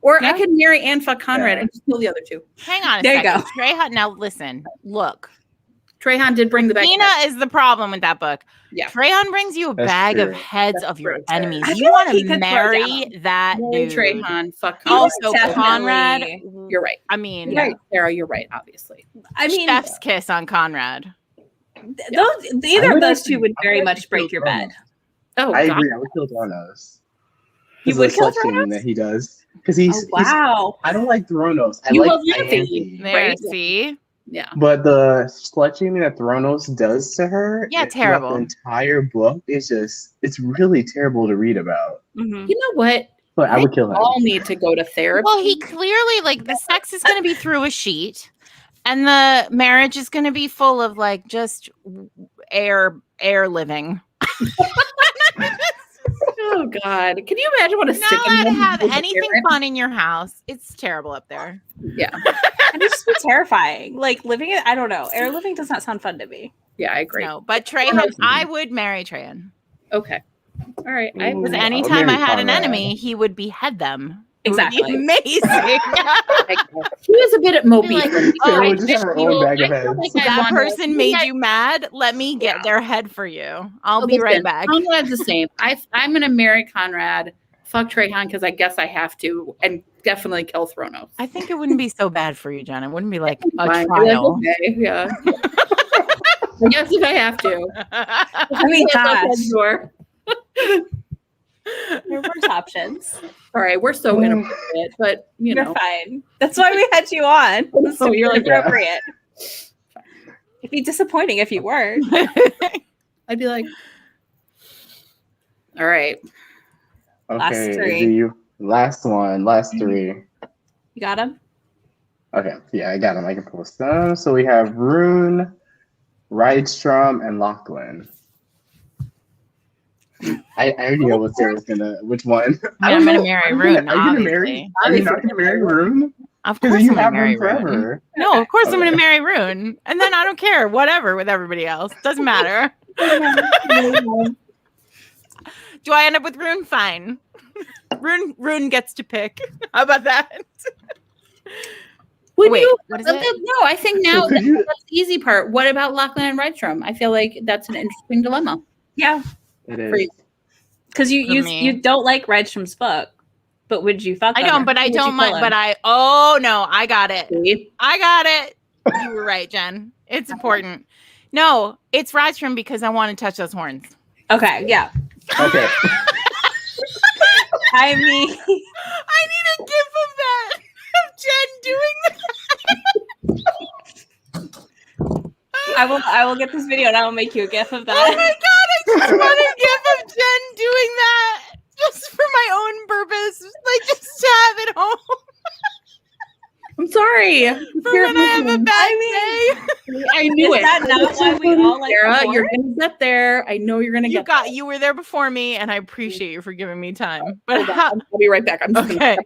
Or I could marry and fuck Conrad and just kill the other two. Hang on a there second. you go. Trehan, now listen. Look. Trehan did bring the bag. Nina is the problem with that book. Yeah. Trehan brings you a bag of heads of your enemies. You want to marry that dude. Trehan, fuck also Conrad. You're right. I mean, right, Sarah, you're right, obviously. I mean, chef's kiss on Conrad. Either of those two would very much break your bed. Oh, I agree. I would kill Thronos. You would kill Thronos that he does because he's wow. I don't like Thronos. I you like love Ianthe, right? See. Yeah. But the slut shaming that Thronos does to her, terrible. The entire book is it's really terrible to read about. Mm-hmm. You know what? But I would kill him. All need to go to therapy. Well, he clearly the sex is going to be through a sheet, and the marriage is going to be full of just air living. Oh God! Can you imagine what a sick not have anything fun in your house? It's terrible up there. Yeah, and it's just terrifying. Living it, I don't know. Air living does not sound fun to me. Yeah, I agree. No, but Trehan, I would marry Trehan. Okay, all right. Because anytime I had an enemy, he would behead them. Exactly. Amazing. He was a bit at Moby. That person made you mad. Let me get their head for you. I'll be right back. Conrad's the same. I'm going to marry Conrad, fuck Trehan because I guess I have to, and definitely kill Thronos. I think it wouldn't be so bad for you, Jen. It wouldn't be like a Fine. trial. Okay, yeah. I guess if I have to. I mean, sure. There were options. All right, we're so inappropriate, but you're fine. That's why we had you on. So you're appropriate. It'd be disappointing if you weren't. I'd be like, all right. Okay, last one, last three. You got him? Okay, yeah, I got them. I can post them. So we have Rune, Rydstrom, and Lachlan. I already know what Sarah's which one. I'm gonna marry Rune. Are you not gonna marry Rune? Of course I'm gonna marry Rune. Forever. No, of course I'm gonna marry Rune. And then I don't care, whatever with everybody else. Doesn't matter. Do I end up with Rune? Fine. Rune gets to pick. How about that? Wait, what is it? No, I think now that's the easy part. What about Lachlan and Rydstrom? I feel like that's an interesting dilemma. Yeah. It is. Because you don't like Rydstrom's book, but would you fuck? I don't, but I don't mind. But I got it. I got it. You were right, Jen. It's important. No, it's Rydstrom because I want to touch those horns. Okay, yeah. Okay. I mean, I need a gif of that of Jen doing that. I will get this video and I will make you a gif of that. Oh my god, I just want a gif of Jen doing that just for my own purpose, just to have it home. I'm sorry. For when I have a bad day. I knew it. Is that not why we all like Sarah, you're gonna get there. I know you're gonna get there. You were there before me, and I appreciate you for giving me time. But I'll be right back. I'm just okay.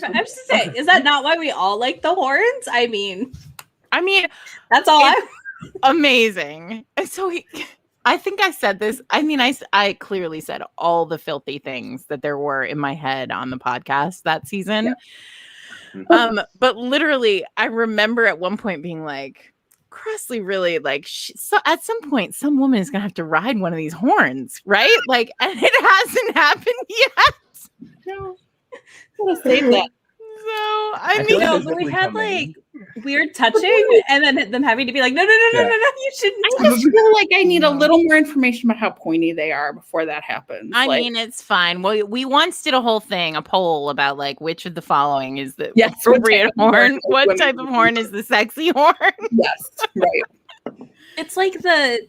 I'm just saying, is that not why we all like the horns? I mean, that's all amazing. And so I think I said this. I mean, I clearly said all the filthy things that there were in my head on the podcast that season. Yeah. But literally, I remember at one point being like, Crossley really so at some point, some woman is gonna have to ride one of these horns, right? And it hasn't happened yet. No, I'm gonna save that. So but we've had weird touching, and then them having to be like, no, you shouldn't. I just feel like I need a little more information about how pointy they are before that happens. I mean, it's fine. Well, we once did a poll about which of the following is the appropriate horn. What type of horn is the sexy horn? Yes, right. It's like the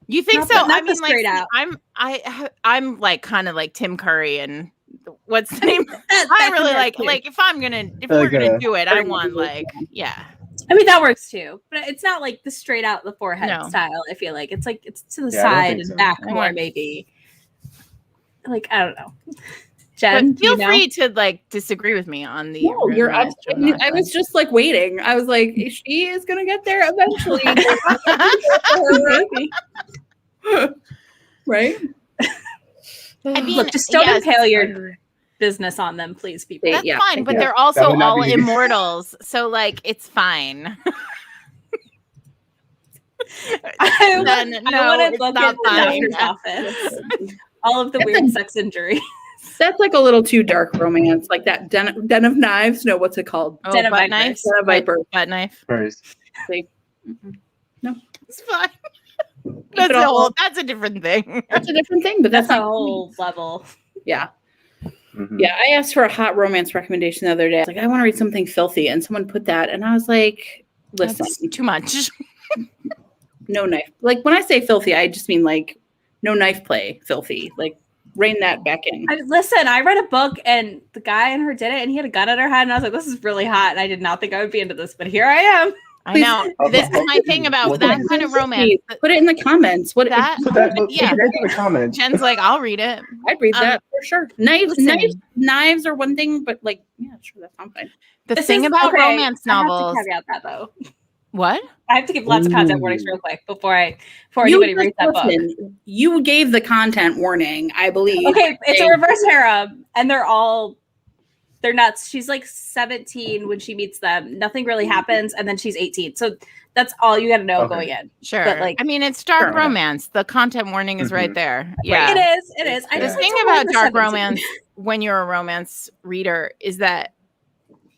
You think so? I mean, straight out. I'm kind of like Tim Curry and. What's the name? I really like if we're gonna do it, I want I mean, that works too, but it's not like the straight out the forehead style. I feel like it's to the side and back more, maybe. Like, I don't know. Jen, but feel free to like disagree with me on the. No, you're absolutely. I was just like waiting. I was like, she is gonna get there eventually. Right? I mean, look, just don't impale your business on them, please, people. That's fine, but they're also all immortals, so like it's fine. I want to look at the doctor's office. All of the weird sex injury. That's like a little too dark romance, like that Den of Knives. No, what's it called? Oh, Den of Vipers. Den of Viper. Butt knife. See? No, it's fine. That's a different thing. That's a different thing, but that's a whole level. Yeah. Yeah, I asked for a hot romance recommendation the other day. I was like, I want to read something filthy, and someone put that, and I was like, listen, that's too much. No knife. Like when I say filthy, I just mean like no knife play filthy. Like rein that back in. Listen, I read a book and the guy in her did it and he had a gun at her head and I was like, this is really hot. And I did not think I would be into this, but here I am. I know. This is my thing about that kind of romance. Put it in the comments. Put that in the comments. Jen's like, I'll read it. I'd read that for sure. Knives are one thing, but like, yeah, sure, that sounds fine. The thing about romance novels. I have to caveat that though. What? I have to give lots of content warnings real quick before anybody reads that book. You gave the content warning, I believe. Okay, it's a reverse harem, and they're nuts. She's like 17 when she meets them. Nothing really happens, and then she's 18. So that's all you got to know going in. Sure. But like, I mean, it's dark romance. The content warning is right there. Yeah, it is. The thing about dark romance when you're a romance reader is that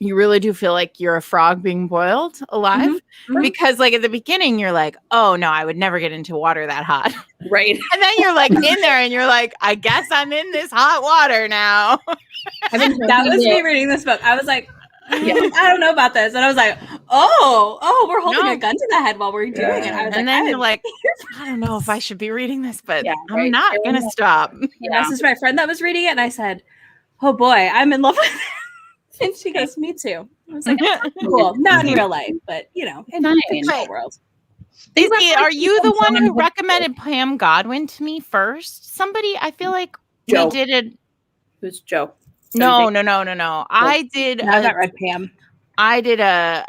you really do feel like you're a frog being boiled alive because like at the beginning you're like, oh no, I would never get into water that hot. Right. And then you're like in there and you're like, I guess I'm in this hot water now. That was me reading this book. I was like, I don't know about this. And I was like, oh, we're holding a gun to the head while we're doing it. I was then you're like, I don't know if I should be reading this, but I'm not going to stop. This is my friend that was reading it. And I said, oh boy, I'm in love with it. And she goes, me too. I was like, cool. Not in real life, but in the fictional world. Izzy, are you the one who recommended Pam Godwin to me first? Somebody, I feel like Joe. We did it. Who's Joe? No. I did. I haven't read Pam. I did a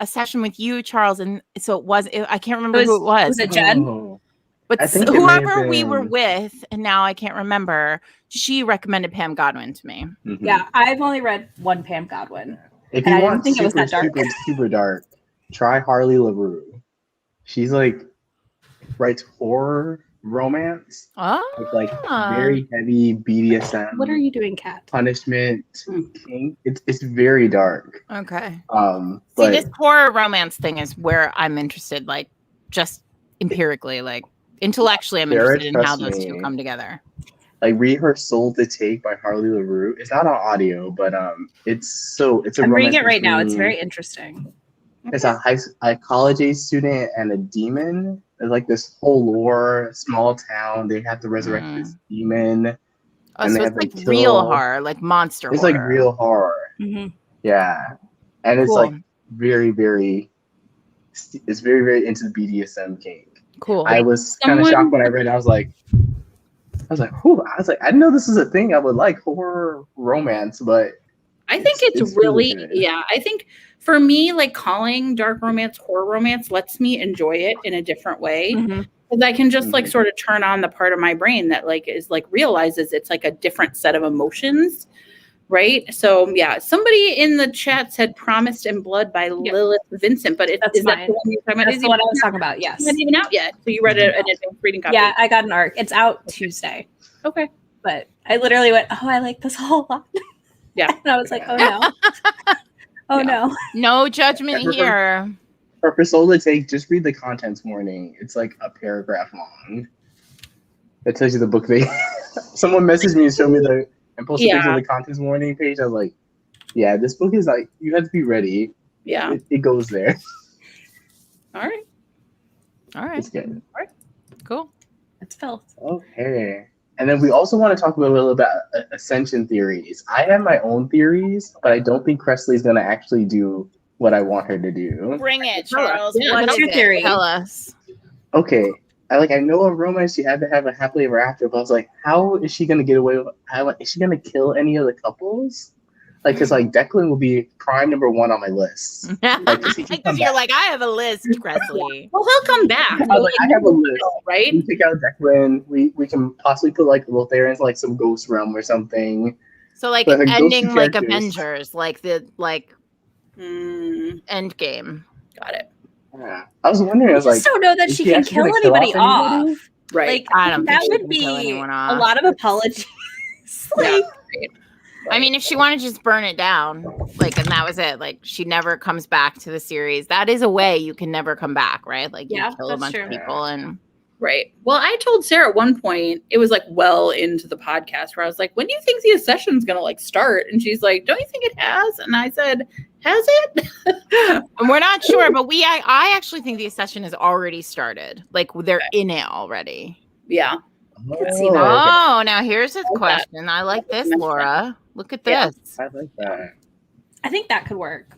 session with you, Charles, and so I can't remember who it was. Was it Jenn? But whoever we were with, and now I can't remember, she recommended Pam Godwin to me. Mm-hmm. Yeah, I've only read one Pam Godwin. If you want super dark, try Harley LaRue. She's like writes horror romance with like very heavy BDSM. What are you doing, Kat? Punishment, kink. It's very dark. Okay. See, this horror romance thing is where I'm interested, like just empirically, like intellectually, I'm interested in how those two come together. Like read her Soul to Take by Harley LaRue. It's not on audio, but it's a. I'm reading it right now. It's very interesting. It's a college age student and a demon. There's like this whole lore, small town. They have to resurrect this demon. Oh, so it's like real horror, like monster horror. It's like real horror. Mm-hmm. Yeah, and it's like very, very. It's very, very into the BDSM kink. Cool. I was kind of shocked when I read it. I was like, whew. I didn't know this is a thing I would like, horror romance, but I think it's really good. I think for me, like calling dark romance horror romance lets me enjoy it in a different way. Because I can just like sort of turn on the part of my brain that like is like realizes it's like a different set of emotions. Right. So yeah, somebody in the chat said Promised in Blood by Lilith Vincent, but that's the one you're talking about? That's the one I was talking about, yes. It's not even out yet. So you read an advanced reading copy. Yeah, I got an ARC. It's out Tuesday. Okay. But I literally went, I like this a whole lot. Yeah. And I was like, oh no. No. No judgment here. For Soul to Take, just read the contents warning. It's like a paragraph long. That tells you the book they someone messaged me and showed me and posted pictures of the contents warning page. I was like, yeah, this book is like, you have to be ready. Yeah. It goes there. All right. It's good. All right. Cool. It's filth. Okay. And then we also want to talk about a little about ascension theories. I have my own theories, but I don't think Cressley's going to actually do what I want her to do. Bring it, Charles. Yeah, what's your theory? Tell us. Okay. I know a romance she had to have a happily ever after, but I was like, how is she gonna get away with? Is she gonna kill any of the couples? Like, because like Declan will be prime number 1 on my list. Because you're like, I have a list, Cressley. Well, he'll come back. I have a list, right? We take out Declan. We can possibly put like Lothair into like some ghost realm or something. So like ending like Avengers, like the end game. Got it. Yeah. I was wondering. I was like, don't know that she can kill anybody off. Right. Like, I don't think that would be a lot of apologies. Like, I mean, if she wanted to just burn it down, like, and that was it, like, she never comes back to the series. That is a way you can never come back, right? Like, you kill a bunch of people and. Right. Well, I told Sarah at one point, it was like well into the podcast where I was like, when do you think the Accession's going to like start? And she's like, don't you think it has? And I said, has it? And we're not sure, but I actually think the Accession has already started. Like they're in it already. Yeah. Oh, now here's a question. I like this, Laura. Look at this. I like that. I think that could work.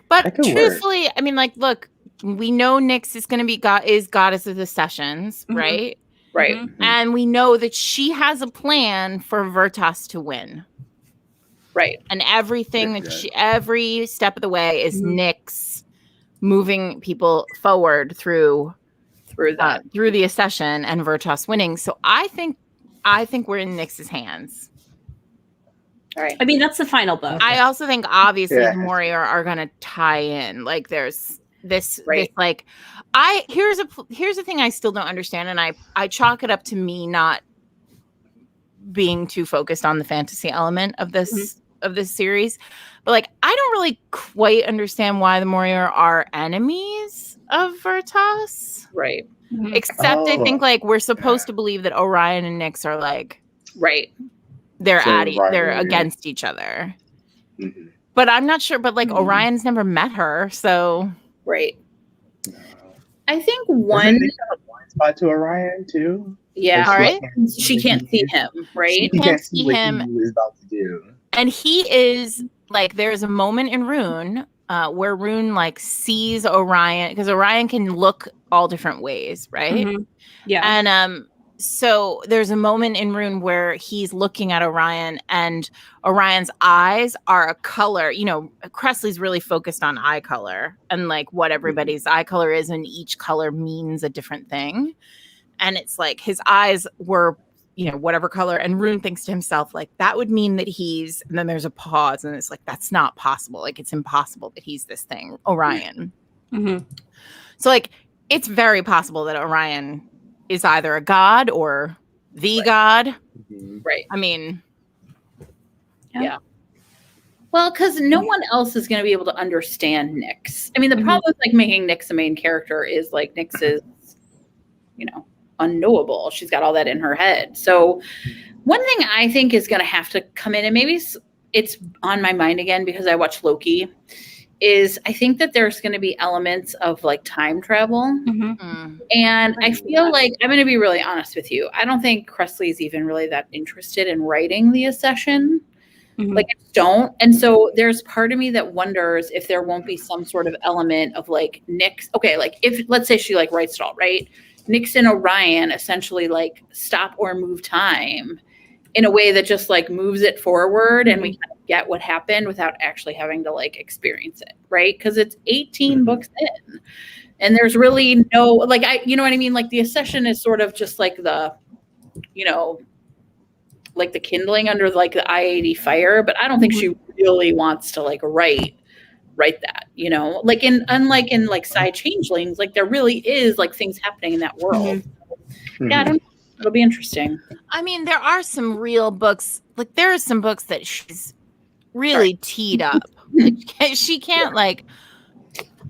But truthfully, I mean, like, look, we know Nyx is going to be goddess of the sessions, right? Right. Mm-hmm. And we know that she has a plan for Vertas to win. Right. And everything that every step of the way is Nyx moving people forward through the Accession and Vertas winning. So I think we're in Nyx's hands. All right. I mean, that's the final book. I also think obviously the Moria are going to tie in. Like there's this like here's the thing I still don't understand, and I chalk it up to me not being too focused on the fantasy element of this series, but like I don't really quite understand why the Moria are enemies of Vertas, right? Except I think like we're supposed to believe that Orion and Nyx are like they're against each other, but I'm not sure. But like Orion's never met her, so. Right. I think one blind spot to Orion too. Yeah, all right. She can't see him, right? She can't see him. He was about to do. And he is like, there's a moment in Rune where Rune like sees Orion because Orion can look all different ways, right? Mm-hmm. Yeah. And so there's a moment in Rune where he's looking at Orion and Orion's eyes are a color. You know, Cressley's really focused on eye color and like what everybody's eye color is, and each color means a different thing. And it's like his eyes were, you know, whatever color. And Rune thinks to himself, like, that would mean that he's, and then there's a pause and it's like, that's not possible. Like, it's impossible that he's this thing, Orion. Mm-hmm. So like, it's very possible that Orion is either a god or the god. Right. I mean, yeah. Well, because no one else is going to be able to understand Nyx. I mean, the problem with like making Nyx a main character is like Nyx is, you know, unknowable. She's got all that in her head. So one thing I think is going to have to come in, and maybe it's on my mind again because I watched Loki, is I think that there's going to be elements of like time travel. And I feel like, I'm going to be really honest with you, I don't think Cressley's even really that interested in writing the Accession. Like, I don't. And so there's part of me that wonders if there won't be some sort of element of like Nyx. Okay, like if, let's say she like writes it all, right? Nyx and Orion essentially like stop or move time in a way that just like moves it forward and we kind of get what happened without actually having to like experience it, right? Because it's 18 books in and there's really no, like, you know what I mean? Like the Accession is sort of just like the, you know, like the kindling under like the IAD fire, but I don't think she really wants to like write that, you know, like unlike in like Side Changelings, like there really is like things happening in that world. Yeah, I don't know. It'll be interesting. I mean, there are some real books, like there are some books that she's really teed up. Like, she can't like,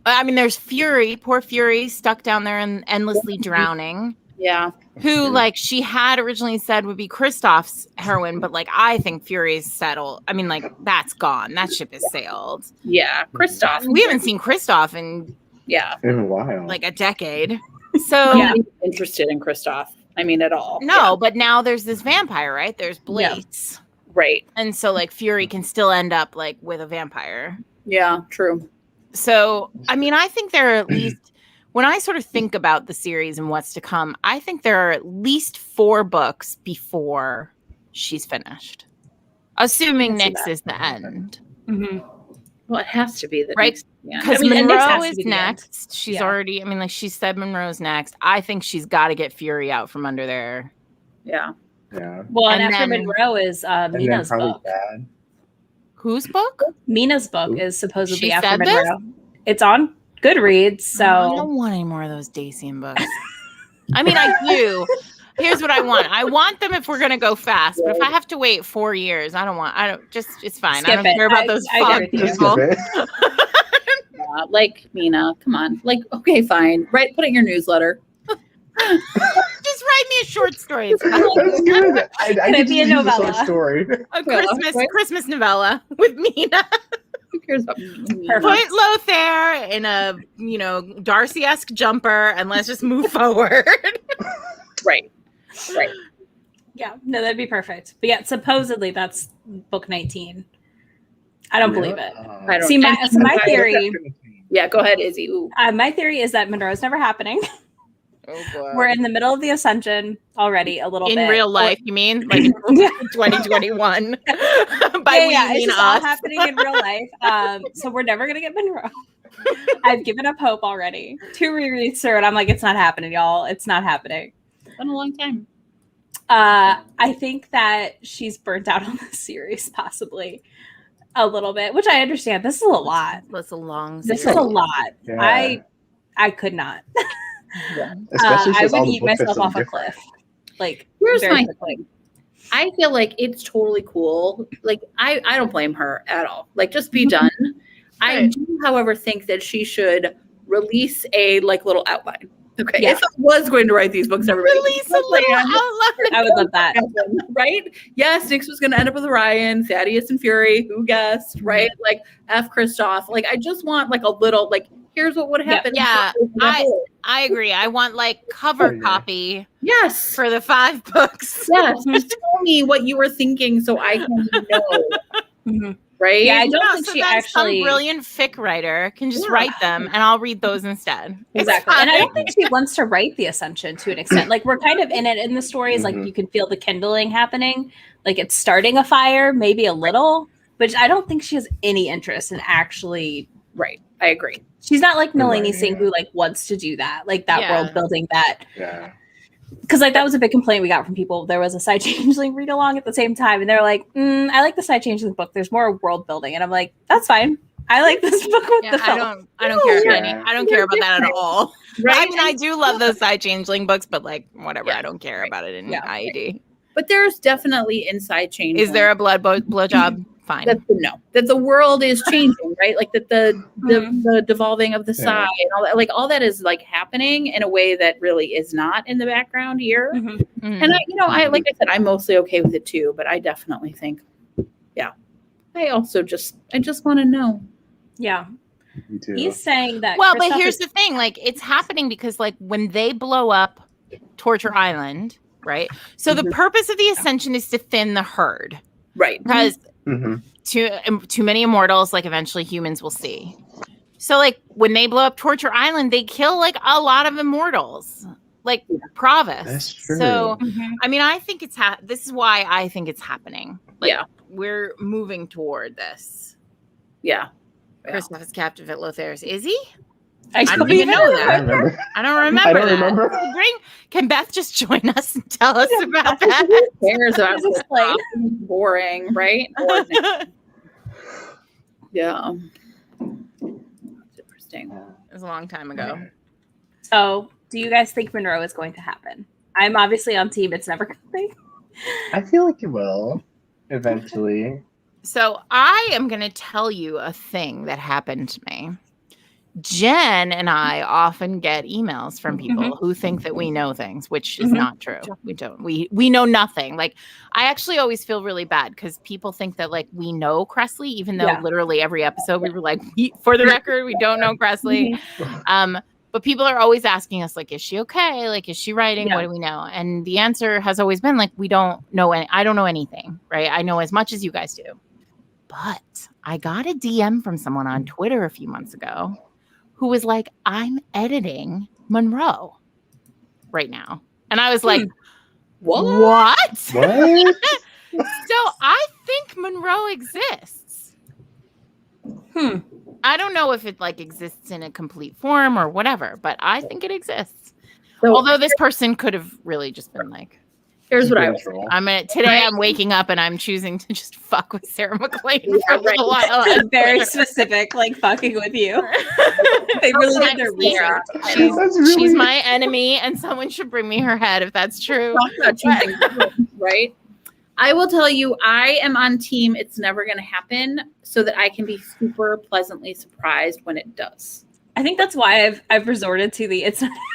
I mean, there's Fury, poor Fury stuck down there and endlessly drowning. Yeah. Who like she had originally said would be Kristoff's heroine, but like I think Fury's settled. I mean, like that's gone. That ship has sailed. Yeah, Kristoff. We haven't seen Kristoff in a while, like a decade. So I'm not even interested in Kristoff. I mean, at all. No, but now there's this vampire, right? There's Blaze, right? And so like Fury can still end up like with a vampire. Yeah, true. So, I mean, I think there are at least, when I sort of think about the series and what's to come, I think there are at least 4 books before she's finished. Assuming Nyx is the end. Mm-hmm. Well, it has to be the right? Because Monroe is next. She's already, I mean, like she said, Monroe's next. I think she's got to get Fury out from under there. Yeah. Yeah. Well, and after Monroe is Mina's book. Bad. Whose book? Mina's book is supposedly after Monroe. It's on Goodreads, so I don't want any more of those Dacian books. I mean, I do. Here's what I want. I want them if we're gonna go fast, but if I have to wait 4 years, it's fine. I don't care about those people. Like Mina, come on. Like, okay, fine. Put it in your newsletter. Just write me a short story. That's good. I could be a novella. A short story. A Christmas novella with Mina. Who cares about Mina? Put Lothair in a Darcy-esque jumper and let's just move forward. Right. Yeah, no, that'd be perfect. But yeah, supposedly that's book 19. I don't believe it. I don't see. My theory. Yeah, go ahead, Izzy. My theory is that Monroe's never happening. Oh boy. We're in the middle of the Ascension already, a little bit. In real life, you mean? Like in 2021? It's all happening in real life. So we're never gonna get Monroe. I've given up hope already. 2 rereads through, and I'm like, it's not happening, y'all. It's not happening. It's been a long time. I think that she's burnt out on this series, possibly a little bit, which I understand. This is a lot. That's a long. This is a lot. Yeah. I could not. Yeah. I would eat myself off a cliff. Like, here's my thing. I feel like it's totally cool. Like, I don't blame her at all. Like, just be done. Right. I do, however, think that she should release a little outline. Okay. Yeah. If I was going to write these books, everybody release a little outline. I would love that. Right? Yes, Nyx was going to end up with Orion, Thaddeus and Fury. Who guessed? Right? Like F. Kristoff. Like, I just want a little here's what would happen. Yeah, I agree. I want cover copy. Yes, for the 5 books. Yes, just tell me what you were thinking so I can know. Mm-hmm. Right? Yeah, I don't think she actually. Some brilliant fic writer can just write them, and I'll read those instead. Exactly, and I don't think she wants to write the Ascension to an extent. Like, we're kind of in it in the stories. Like, you can feel the kindling happening. Like, it's starting a fire, maybe a little, but I don't think she has any interest in actually. Right, I agree. She's not like Nalini Singh who wants to do that, that world building that. Yeah. Because that was a big complaint we got from people. There was a Side Changeling read along at the same time, and they're like, "I like the Side Changeling book. There's more world building," and I'm like, "That's fine. I like this book with the film." I don't care about any. I don't care about that at all. Right? I mean, I do love those Side Changeling books, but whatever. Yeah. I don't care about it in IAD. But there's definitely inside change. Is there a blowjob? Fine. That the world is changing, right? Like that the devolving of the side and all that, all that is happening in a way that really is not in the background here. Mm-hmm. Mm-hmm. And I like I said, I'm mostly okay with it too, but I definitely think, I just want to know. Yeah. Me too. He's saying that. Well, but here's the thing, it's happening because when they blow up Torture Island, right? So the purpose of the Ascension is to thin the herd. Right. Because too many immortals, eventually humans will see. So when they blow up Torture Island, they kill a lot of immortals, Provis. That's true. So I mean, I think this is why I think it's happening. We're moving toward this. Yeah. Kristoff is captive at Lothair's. Is he? I don't even know that. I don't remember. Can Beth just join us and tell us about that? Who cares about this? Boring, right? Yeah. That's interesting. It was a long time ago. So, do you guys think Monroe is going to happen? I'm obviously on team. It's never coming. I feel like it will eventually. So, I am going to tell you a thing that happened to me. Jenn and I often get emails from people who think that we know things, which is not true. We don't. We know nothing. I actually always feel really bad because people think that we know Cressley, even though literally every episode we were like, for the record, we don't know Cressley. But people are always asking us, is she okay? Is she writing? What do we know? And the answer has always been we don't know. I don't know anything, right? I know as much as you guys do. But I got a DM from someone on Twitter a few months ago who was like, I'm editing Monroe right now. And I was like, what? So I think Monroe exists. I don't know if it like exists in a complete form or whatever, but I think it exists. So, although this person could have really just been like, here's what I was today I'm waking up and I'm choosing to just fuck with Sarah MacLean for a little while. It's very specific, like fucking with you. They really did their research. She's my enemy, and someone should bring me her head if that's true. Right? I will tell you, I am on team it's never going to happen so that I can be super pleasantly surprised when it does. I think that's why I've resorted to the it's not happening.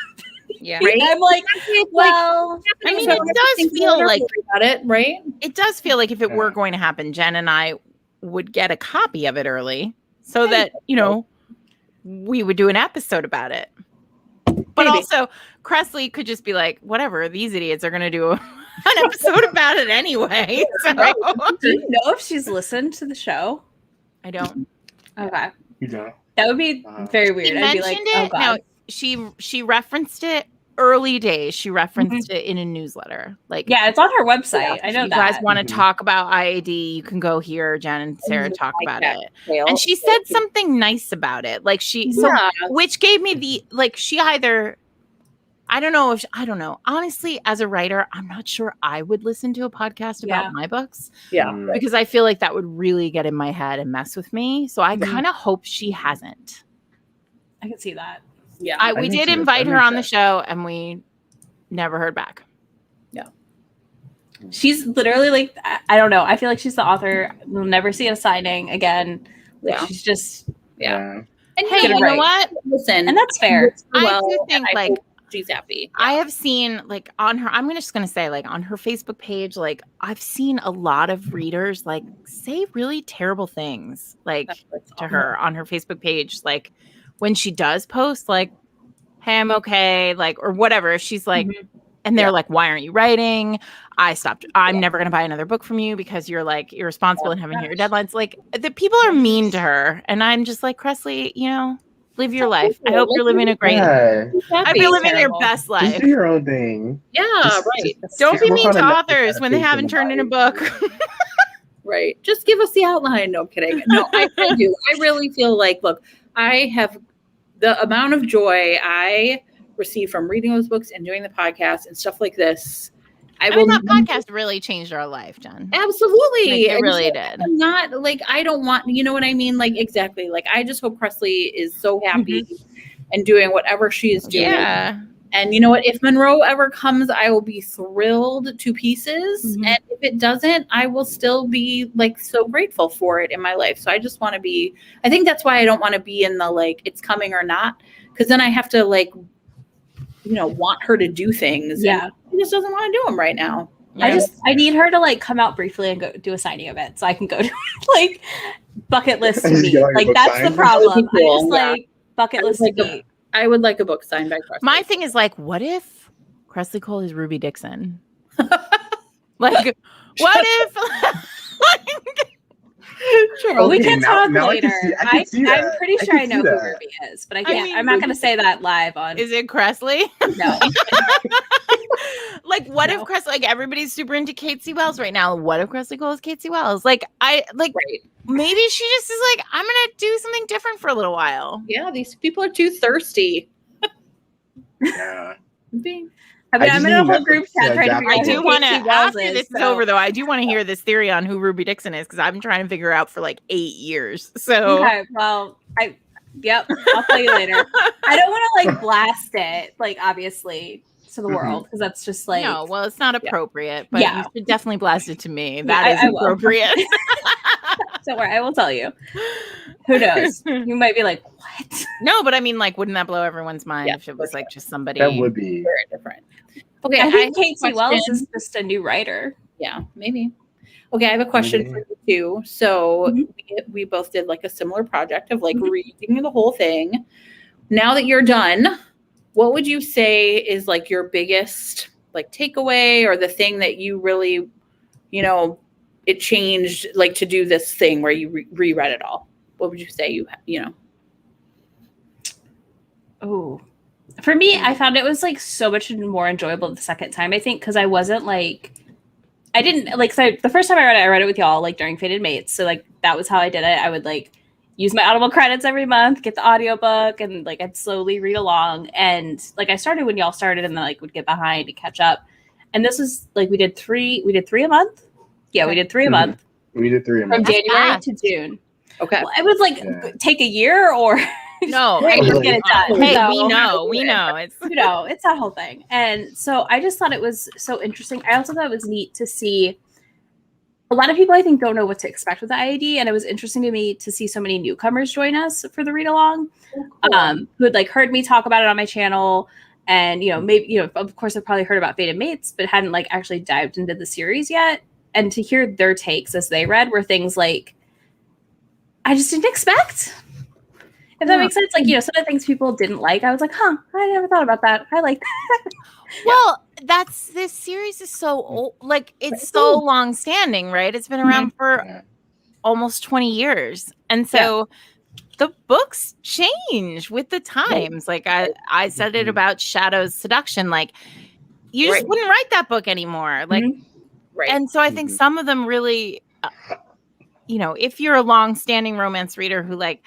Yeah. Right? I'm like, well, I mean, it does feel like about it, right? It does feel like if it were going to happen, Jen and I would get a copy of it early so that, we would do an episode about it. But also, Cressley could just be like, whatever, these idiots are going to do an episode about it anyway. So. Do you know if she's listened to the show? I don't. Okay. You don't? That would be very weird. I'd be like, oh God. Now, she referenced it early days. She referenced it in a newsletter. Like, yeah, it's on her website. I know you that. guys want to talk about IAD, you can go hear Jen and Sarah talk about it. And she said something nice about it. Like which gave me the, like, she either, I don't know. Honestly, as a writer, I'm not sure I would listen to a podcast about my books. Yeah. Because I feel like that would really get in my head and mess with me. So I kind of hope she hasn't. I can see that. Yeah. We did invite her on the show and we never heard back. Yeah. She's literally like, I don't know. I feel like she's the author. We'll never see a signing again. Like, she's just, And hey, you know what? Listen. And that's fair. I do think like, she's happy. I have seen like on her, I'm just going to say like on her Facebook page, like I've seen a lot of readers like say really terrible things like to her on her Facebook page. Like when she does post like, hey, I'm okay. Like, or whatever. If she's like, and they're like, why aren't you writing? I'm never going to buy another book from you because you're like irresponsible and haven't hit your deadlines. Like the people are mean to her. And I'm just like, Cressley, live your life. I hope you're living a great life. I hope you're living your best life. Just do your own thing. Yeah, right. Don't be mean to authors when they haven't turned in a book. Right. Just give us the outline. No, kidding. No, I do. I really feel like, look, I have the amount of joy I receive from reading those books and doing the podcast and stuff like this. I mean, that podcast really changed our life, Jen. Absolutely. Like, it really did. I'm not like, I don't want, you know what I mean? Like, exactly. Like, I just hope Cressley is so happy and doing whatever she is doing. Yeah. And you know what? If Monroe ever comes, I will be thrilled to pieces. And if it doesn't, I will still be like so grateful for it in my life. So I just want to be, I think that's why I don't want to be in the like, it's coming or not. Because then I have to like, want her to do things. Yeah. She just doesn't want to do them right now. I need her to like come out briefly and go do a signing event so I can go to like bucket list to meet. Like that's the problem. I just like bucket list to meet. I would like a book signed by Cressley. My thing is like, what if Cressley Cole is Ruby Dixon? Like, what if? Sure, we can talk later. I'm pretty sure I know who Ruby is, but I'm not going to say that live on. Is it Cressley? No. Like, what if Cressley? Like, everybody's super into Kate C. Wells right now. What if Cressley Cole is Kate C. Wells? Like, maybe she just is like, I'm gonna do something different for a little while. Yeah, these people are too thirsty. Yeah. I'm in a whole group chat trying to figure out. I do want to, after this is over though, I do want to hear this theory on who Ruby Dixon is because I've been trying to figure out for like 8 years. So okay, well, I'll tell you later. I don't want to like blast it, like obviously to the world because that's just like no. Well, it's not appropriate, but you should definitely blast it to me. That is appropriate. Don't worry, I will tell you. Who knows? You might be like, what? No, but I mean, like, wouldn't that blow everyone's mind if it was like just somebody? That would be very different. Okay, I think Kate C. Wells is just a new writer. Yeah, maybe. Okay, I have a question for you too. So we both did like a similar project of like reading the whole thing. Now that you're done, what would you say is like your biggest like takeaway or the thing that you really, it changed, like, to do this thing where you reread it all? What would you say you know? Oh, for me, I found it was like so much more enjoyable the second time, I think, because I wasn't like, I didn't like, so the first time I read it with y'all, like during Fated Mates. So like, that was how I did it. I would like use my Audible credits every month, get the audiobook, and like, I'd slowly read along. And like, I started when y'all started and then like would get behind to catch up. And this was like, we did three a month. Yeah, okay. We did 3 a month. We did 3 a month. From January to June. Okay. Well, it was like take a year or no, just get it done. Hey, so, we know. It's it's that whole thing. And so I just thought it was so interesting. I also thought it was neat to see a lot of people I think don't know what to expect with the IAD, and it was interesting to me to see so many newcomers join us for the read along, who had like heard me talk about it on my channel, and maybe of course I've probably heard about Fated Mates, but hadn't like actually dived into the series yet. And to hear their takes as they read were things like I just didn't expect. If that makes sense, like some of the things people didn't like, I was like, I never thought about that. I like that. Well, this series is so old, like it's so long standing, right? It's been around for almost 20 years. And so the books change with the times. Like I said it about Shadow's Seduction, like you just wouldn't write that book anymore. Like, and so I think some of them really, if you're a long standing romance reader who like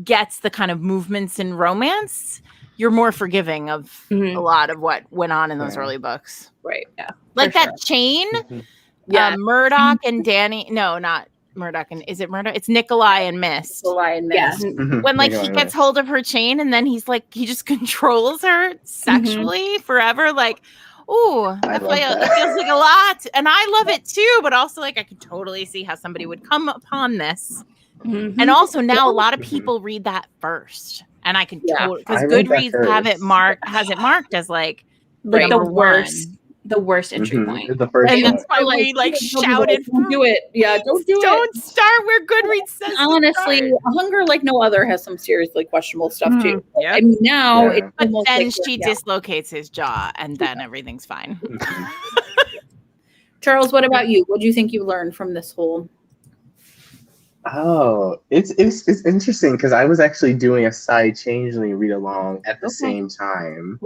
gets the kind of movements in romance, you're more forgiving of a lot of what went on in those early books. Right. Yeah. Like that chain, Murdoch and Danny. No, not Murdoch. And is it Murdoch? It's Nikolai and Mist. Nikolai and Mist. Yeah. When like he gets hold of her chain and then he's like, he just controls her sexually forever. Like, ooh, it feels like a lot. And I love it too. But also like, I could totally see how somebody would come upon this. And also now a lot of people read that first, and I can totally, because Goodreads has it marked as like the worst entry point. The first and that's why we like shouted, "Don't do it! Yeah, don't start where Goodreads says." Honestly, Hunger Like No Other has some seriously questionable stuff too. Yeah. I mean, now it's but almost then like she dislocates his jaw, and then everything's fine. Charles, what about you? What do you think you learned from this whole? Oh, it's interesting because I was actually doing a side changeling read along at the same time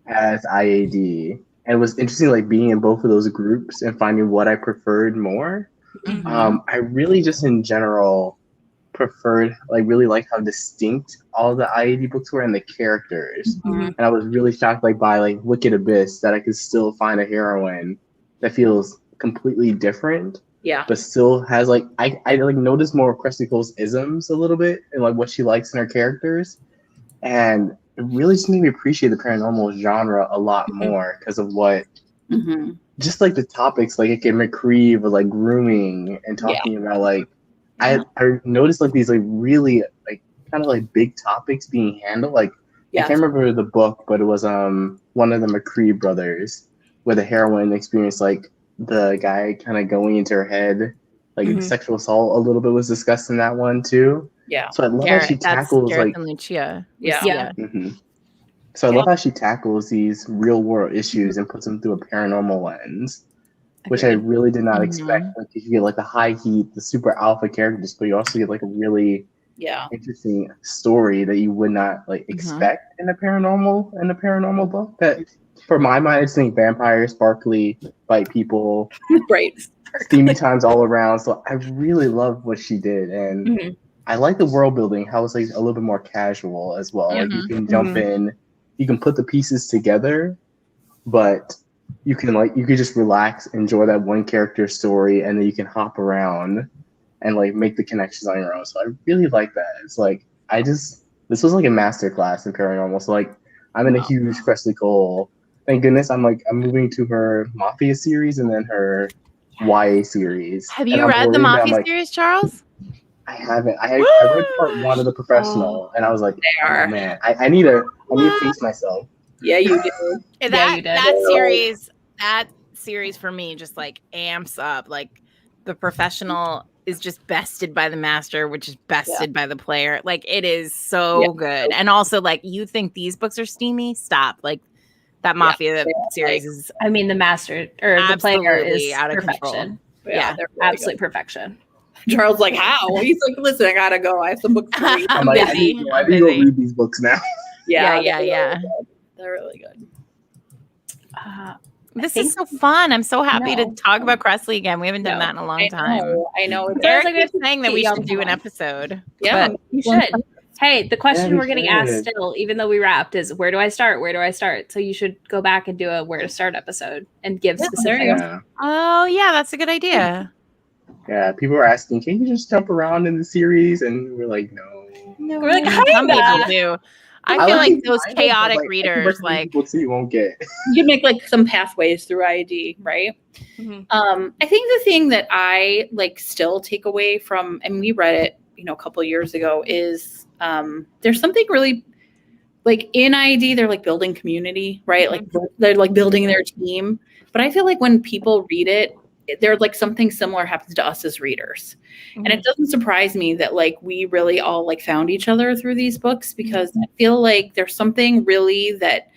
as IAD, and it was interesting like being in both of those groups and finding what I preferred more. I really just in general preferred really liked how distinct all the IAD books were and the characters, and I was really shocked by like Wicked Abyss that I could still find a heroine that feels completely different. Yeah, but still has like I like noticed more of Cresty Cole's isms a little bit and like what she likes in her characters, and it really just made me appreciate the paranormal genre a lot more because of what just like the topics like it can McCreeve or like grooming and talking about like I noticed like these like really like kind of like big topics being handled. Like I can't remember the book, but it was one of the McCreeve brothers where the heroine experienced like the guy kind of going into her head, like sexual assault a little bit was discussed in that one too. Yeah. So I love how she tackles like and Lucia. So I love how she tackles these real world issues and puts them through a paranormal lens, which I really did not expect. Like you get like the high heat, the super alpha characters, but you also get like a really interesting story that you would not like expect in a paranormal book. That for my mind, I just think vampires, sparkly, bite people, steamy times all around. So I really love what she did, and I like the world building. How it's like a little bit more casual as well. Like you can jump in, you can put the pieces together, but you could just relax, enjoy that one character story, and then you can hop around and like make the connections on your own. So I really like that. It's like this was like a masterclass in paranormal. So like I'm in a huge Cresty Cole. Thank goodness I'm moving to her Mafia series and then her YA series. Have you read the Mafia series, Charles? I haven't. I read part 1 of The Professional, and I was like, oh man, I need to face myself. Yeah, you do. That series for me just like amps up. Like The Professional is just bested by the master, which is bested by the player. Like it is so good. And also like you think these books are steamy? Stop. Like that Mafia series is. I mean, the master or the player is out of perfection. control. Yeah, they're really absolute perfection. Charles like, how? He's like, listen, I gotta go. I have some books to read. I'm like, I need to go read these books now. Yeah. They're really good. This is so fun. I'm so happy to talk about Cressley again. We haven't done that in a long time. I know. Eric keeps saying that we should do an episode. Yeah, you should. Hey, the question we're getting asked still, even though we wrapped, is where do I start? Where do I start? So you should go back and do a where to start episode and give specifics. Oh, yeah, that's a good idea. Yeah, people are asking, can you just jump around in the series? And we're like, no. We're like, some people do. I feel like those chaotic readers, like books that you won't get. You can make like some pathways through IAD, right? Mm-hmm. I think the thing that I like still take away from, and we read it, a couple of years ago, is there's something really like in IAD, they're like building community, right? Mm-hmm. Like they're like building their team. But I feel like when people read it, they're like something similar happens to us as readers. Mm-hmm. And it doesn't surprise me that like we really all like found each other through these books, because I feel like there's something really that,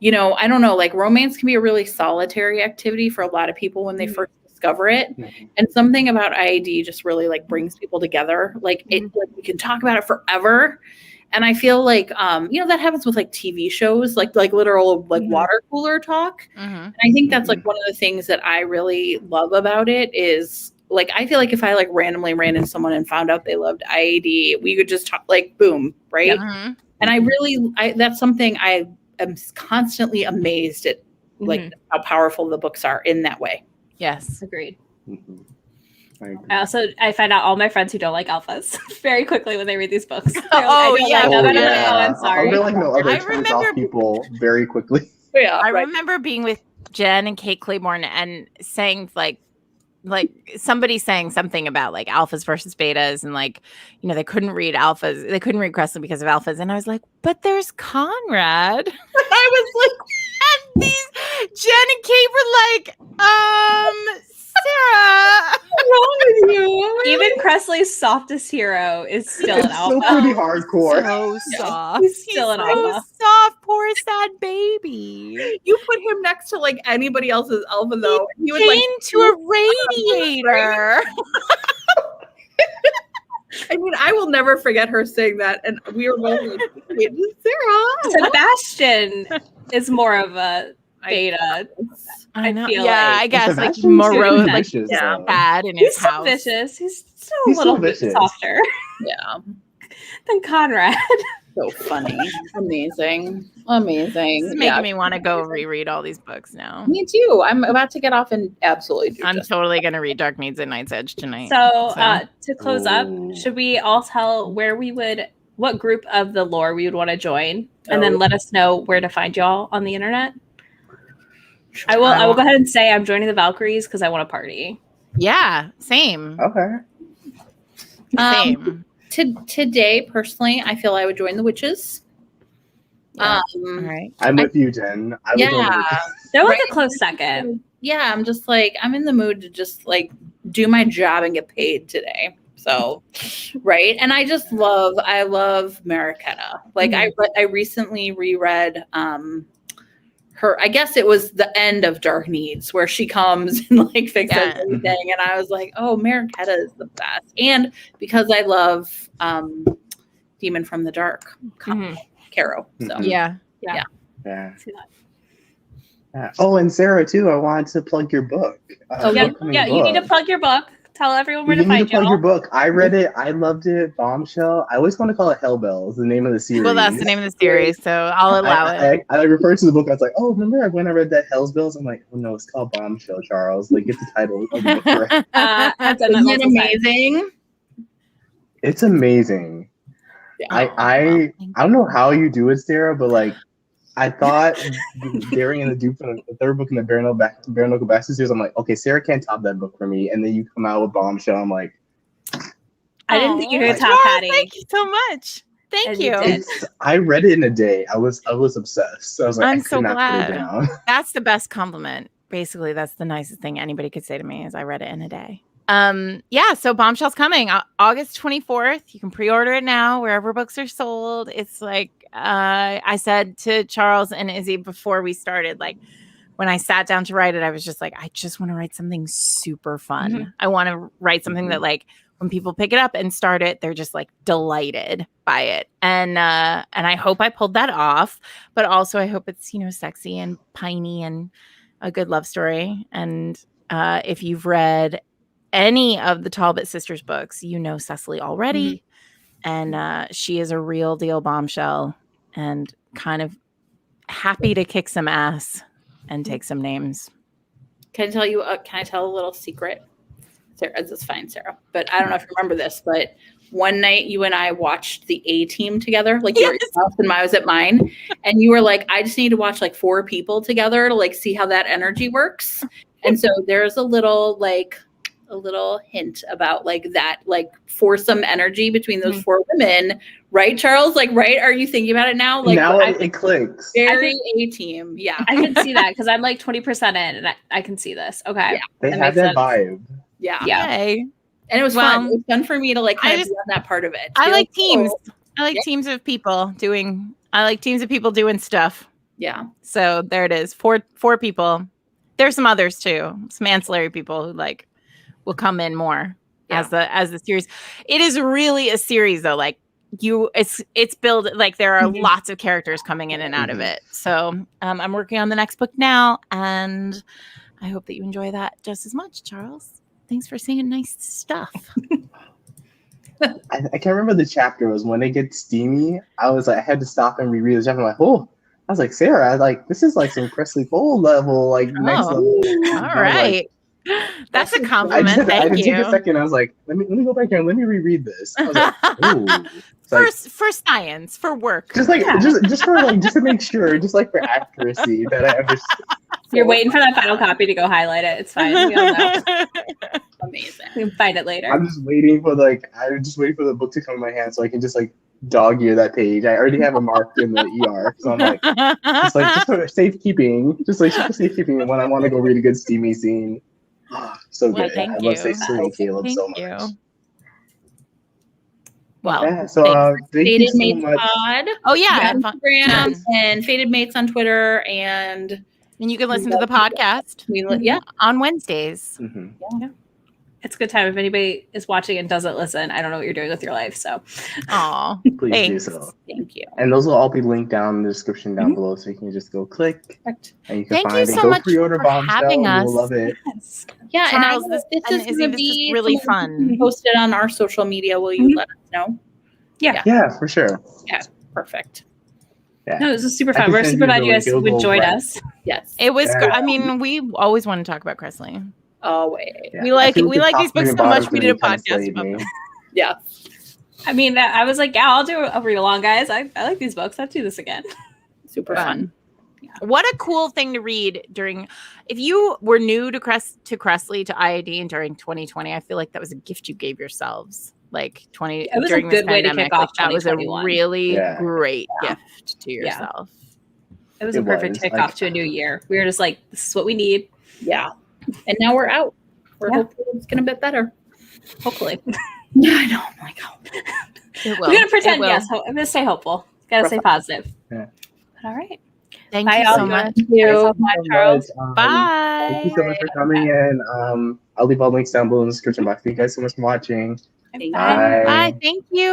I don't know, like romance can be a really solitary activity for a lot of people when they first discover it. Mm-hmm. And something about IAD just really like brings people together. Like it, like we can talk about it forever. And I feel like, that happens with like TV shows, like literal like water cooler talk. Mm-hmm. And I think that's like one of the things that I really love about it is like, I feel like if I like randomly ran into someone and found out they loved IAD, we could just talk like boom. Right. Mm-hmm. And that's something I am constantly amazed at, like how powerful the books are in that way. Yes. Agreed. Mm-hmm. I find out all my friends who don't like alphas very quickly when they read these books. I'm sorry. I remember people very quickly. Yeah, I remember being with Jenn and Kate Claiborne and saying like somebody saying something about like alphas versus betas, and like, they couldn't read alphas. They couldn't read Cressley because of alphas. And I was like, but there's Conrad. I was like, and these Jenn and Kate were like, Sarah, what's wrong with you? Even Cressley's softest hero is still an alpha. Still pretty hardcore. So soft. He's still an alpha. Soft, poor sad baby. You put him next to like anybody else's alpha though. He would like to a radiator. I mean, I will never forget her saying that, and we were both like, Sarah. Sebastian is more of a beta. I know. I guess like morose, like bad in his house. He's so vicious. He's still a little bit softer. Yeah. Than Conrad. So funny. Amazing. This is making me want to go reread all these books now. Me too. I'm about to get off and absolutely do I'm totally going to read Dark Meads and Night's Edge tonight. So to close up, should we all tell what group of the lore we would want to join? And then let us know where to find y'all on the internet? I will go ahead and say I'm joining the Valkyries because I want to party. Yeah, same. Okay. Same. Today, personally, I feel I would join the witches. Yeah. All right. I'm with you, Jenn. I would join the witches. That was a close second. Yeah, I'm just like, I'm in the mood to just like do my job and get paid today. So, right. And I love Mariquetta. Like I recently reread her, I guess it was the end of Dark Needs where she comes and like fixes everything. And I was like, oh, Mariquetta is the best. And because I love Demon from the Dark, Caro. So yeah. Oh, and Sarah too. I wanted to plug your book. You need to plug your book. Tell everyone where to find you. Plug your book. I read it. I loved it. Bombshell. I always want to call it Hellbells, the name of the series. Well, that's the name of the series, so I'll allow it. I referred to the book. I was like, oh, remember when I read that Hellbells? I'm like, oh no, it's called Bombshell, Charles. Like, get the title of the book right. Isn't it amazing? It's amazing. Yeah. I don't know how you do it, Sarah, but like, I thought Daring and the Duke from the third book in the Bare Knuckle Bastard series, I'm like, okay, Sarah can't top that book for me. And then you come out with Bombshell. I'm like, I didn't think you were top Patty. Thank you so much. Thank you. I read it in a day. I was obsessed. So I was like, I'm so glad. Put it down. That's the best compliment. Basically, that's the nicest thing anybody could say to me is I read it in a day. So Bombshell's coming August 24th. You can pre-order it now wherever books are sold. It's like I said to Charles and Izzy before we started, like, when I sat down to write it, I was just like, I just want to write something super fun. I want to write something that like when people pick it up and start it, they're just like delighted by it. And I hope I pulled that off, but also I hope it's, sexy and piney and a good love story. And if you've read any of the Talbot sisters books, Cecily already. And she is a real deal bombshell and kind of happy to kick some ass and take some names. Can I tell a little secret? Sarah, this is fine, Sarah. But I don't know if you remember this, but one night you and I watched the A-Team together. Like you were at your house and I was at mine. And you were like, I just need to watch like 4 people together to like see how that energy works. And so there's a little hint about like that, like foursome energy between those 4 women. Right, Charles? Like, right? Are you thinking about it now? Like now it clicks. Very A-Team. Yeah. I can see that because I'm like 20% in and I can see this. Okay. Yeah. They have that vibe. Yeah. Okay. And it was fun. It was fun for me to like kind of be on that part of it. I like teams. Cool. I like teams of people doing stuff. Yeah. So there it is. 4 people. There's some others too. Some ancillary people who like will come in more as the series. It is really a series though. Like it's built like there are lots of characters coming in and out of it. So I'm working on the next book now, and I hope that you enjoy that just as much, Charles. Thanks for saying nice stuff. I can't remember the chapter. It was when it gets steamy. I was like, I had to stop and reread the chapter. I'm like, oh, I was like, Sarah, this is like some Cressley Cole level, like next level. All right. That's a compliment. I Thank you. Took a second. I was like, let me go back here and let me reread this. I was like, for science, for work. Just to make sure, just like for accuracy that I understood. You're waiting for that final copy to go highlight it. It's fine. We all know. Amazing. We can find it later. I'm just waiting for the book to come in my hand so I can just like dog ear that page. I already have it marked in the ER. So I'm like, just for safekeeping. Just like for safekeeping when I want to go read a good steamy scene. So good. Thank I you. love Cecily and Caleb so much. You. Well, yeah, so thank you so much. Pod. Oh yeah, on Instagram and Fated Mates on Twitter, and you can listen to the podcast. On Wednesdays. Yeah. It's a good time if anybody is watching and doesn't listen. I don't know what you're doing with your life, so. Aw, please thanks. do so. Thank you. And those will all be linked down in the description down below, so you can just go click. Perfect. And you can Thank find you it. so Go much pre-order for Bombshell. having us. You'll love it. Yes. Yeah, Charles, and this is is going to be really fun. Posted on our social media. Will you let us know? Yeah, for sure. Yeah, perfect. Yeah. No, this is super fun. We're super glad you guys enjoyed us. Yes, it was. Yeah. I mean, we always want to talk about Cressley. Always. Yeah. We like these books so much. We did a podcast about them. Yeah. I mean, I was like, yeah, I'll do a read along, guys. I like these books. I'll do this again. Super fun. Yeah. What a cool thing to read if you were new to Cressley, to IAD, and during 2020. I feel like that was a gift you gave yourselves. Like it was a good way to kick off. That was a really great gift to yourself. It was a perfect kickoff to a new year. We were just like, this is what we need. Yeah. And now we're out. We're hoping it's going to be better. Hopefully. Yeah, I know. I'm like, We're going to pretend, yes. I'm going to stay hopeful. Got to stay positive. Yeah. All right. Thank you so much. Thank you. Bye, Charles. Bye. Thank you so much for coming in. I'll leave all links down below in the description box. Thank you guys so much for watching. Bye. Bye. Thank you.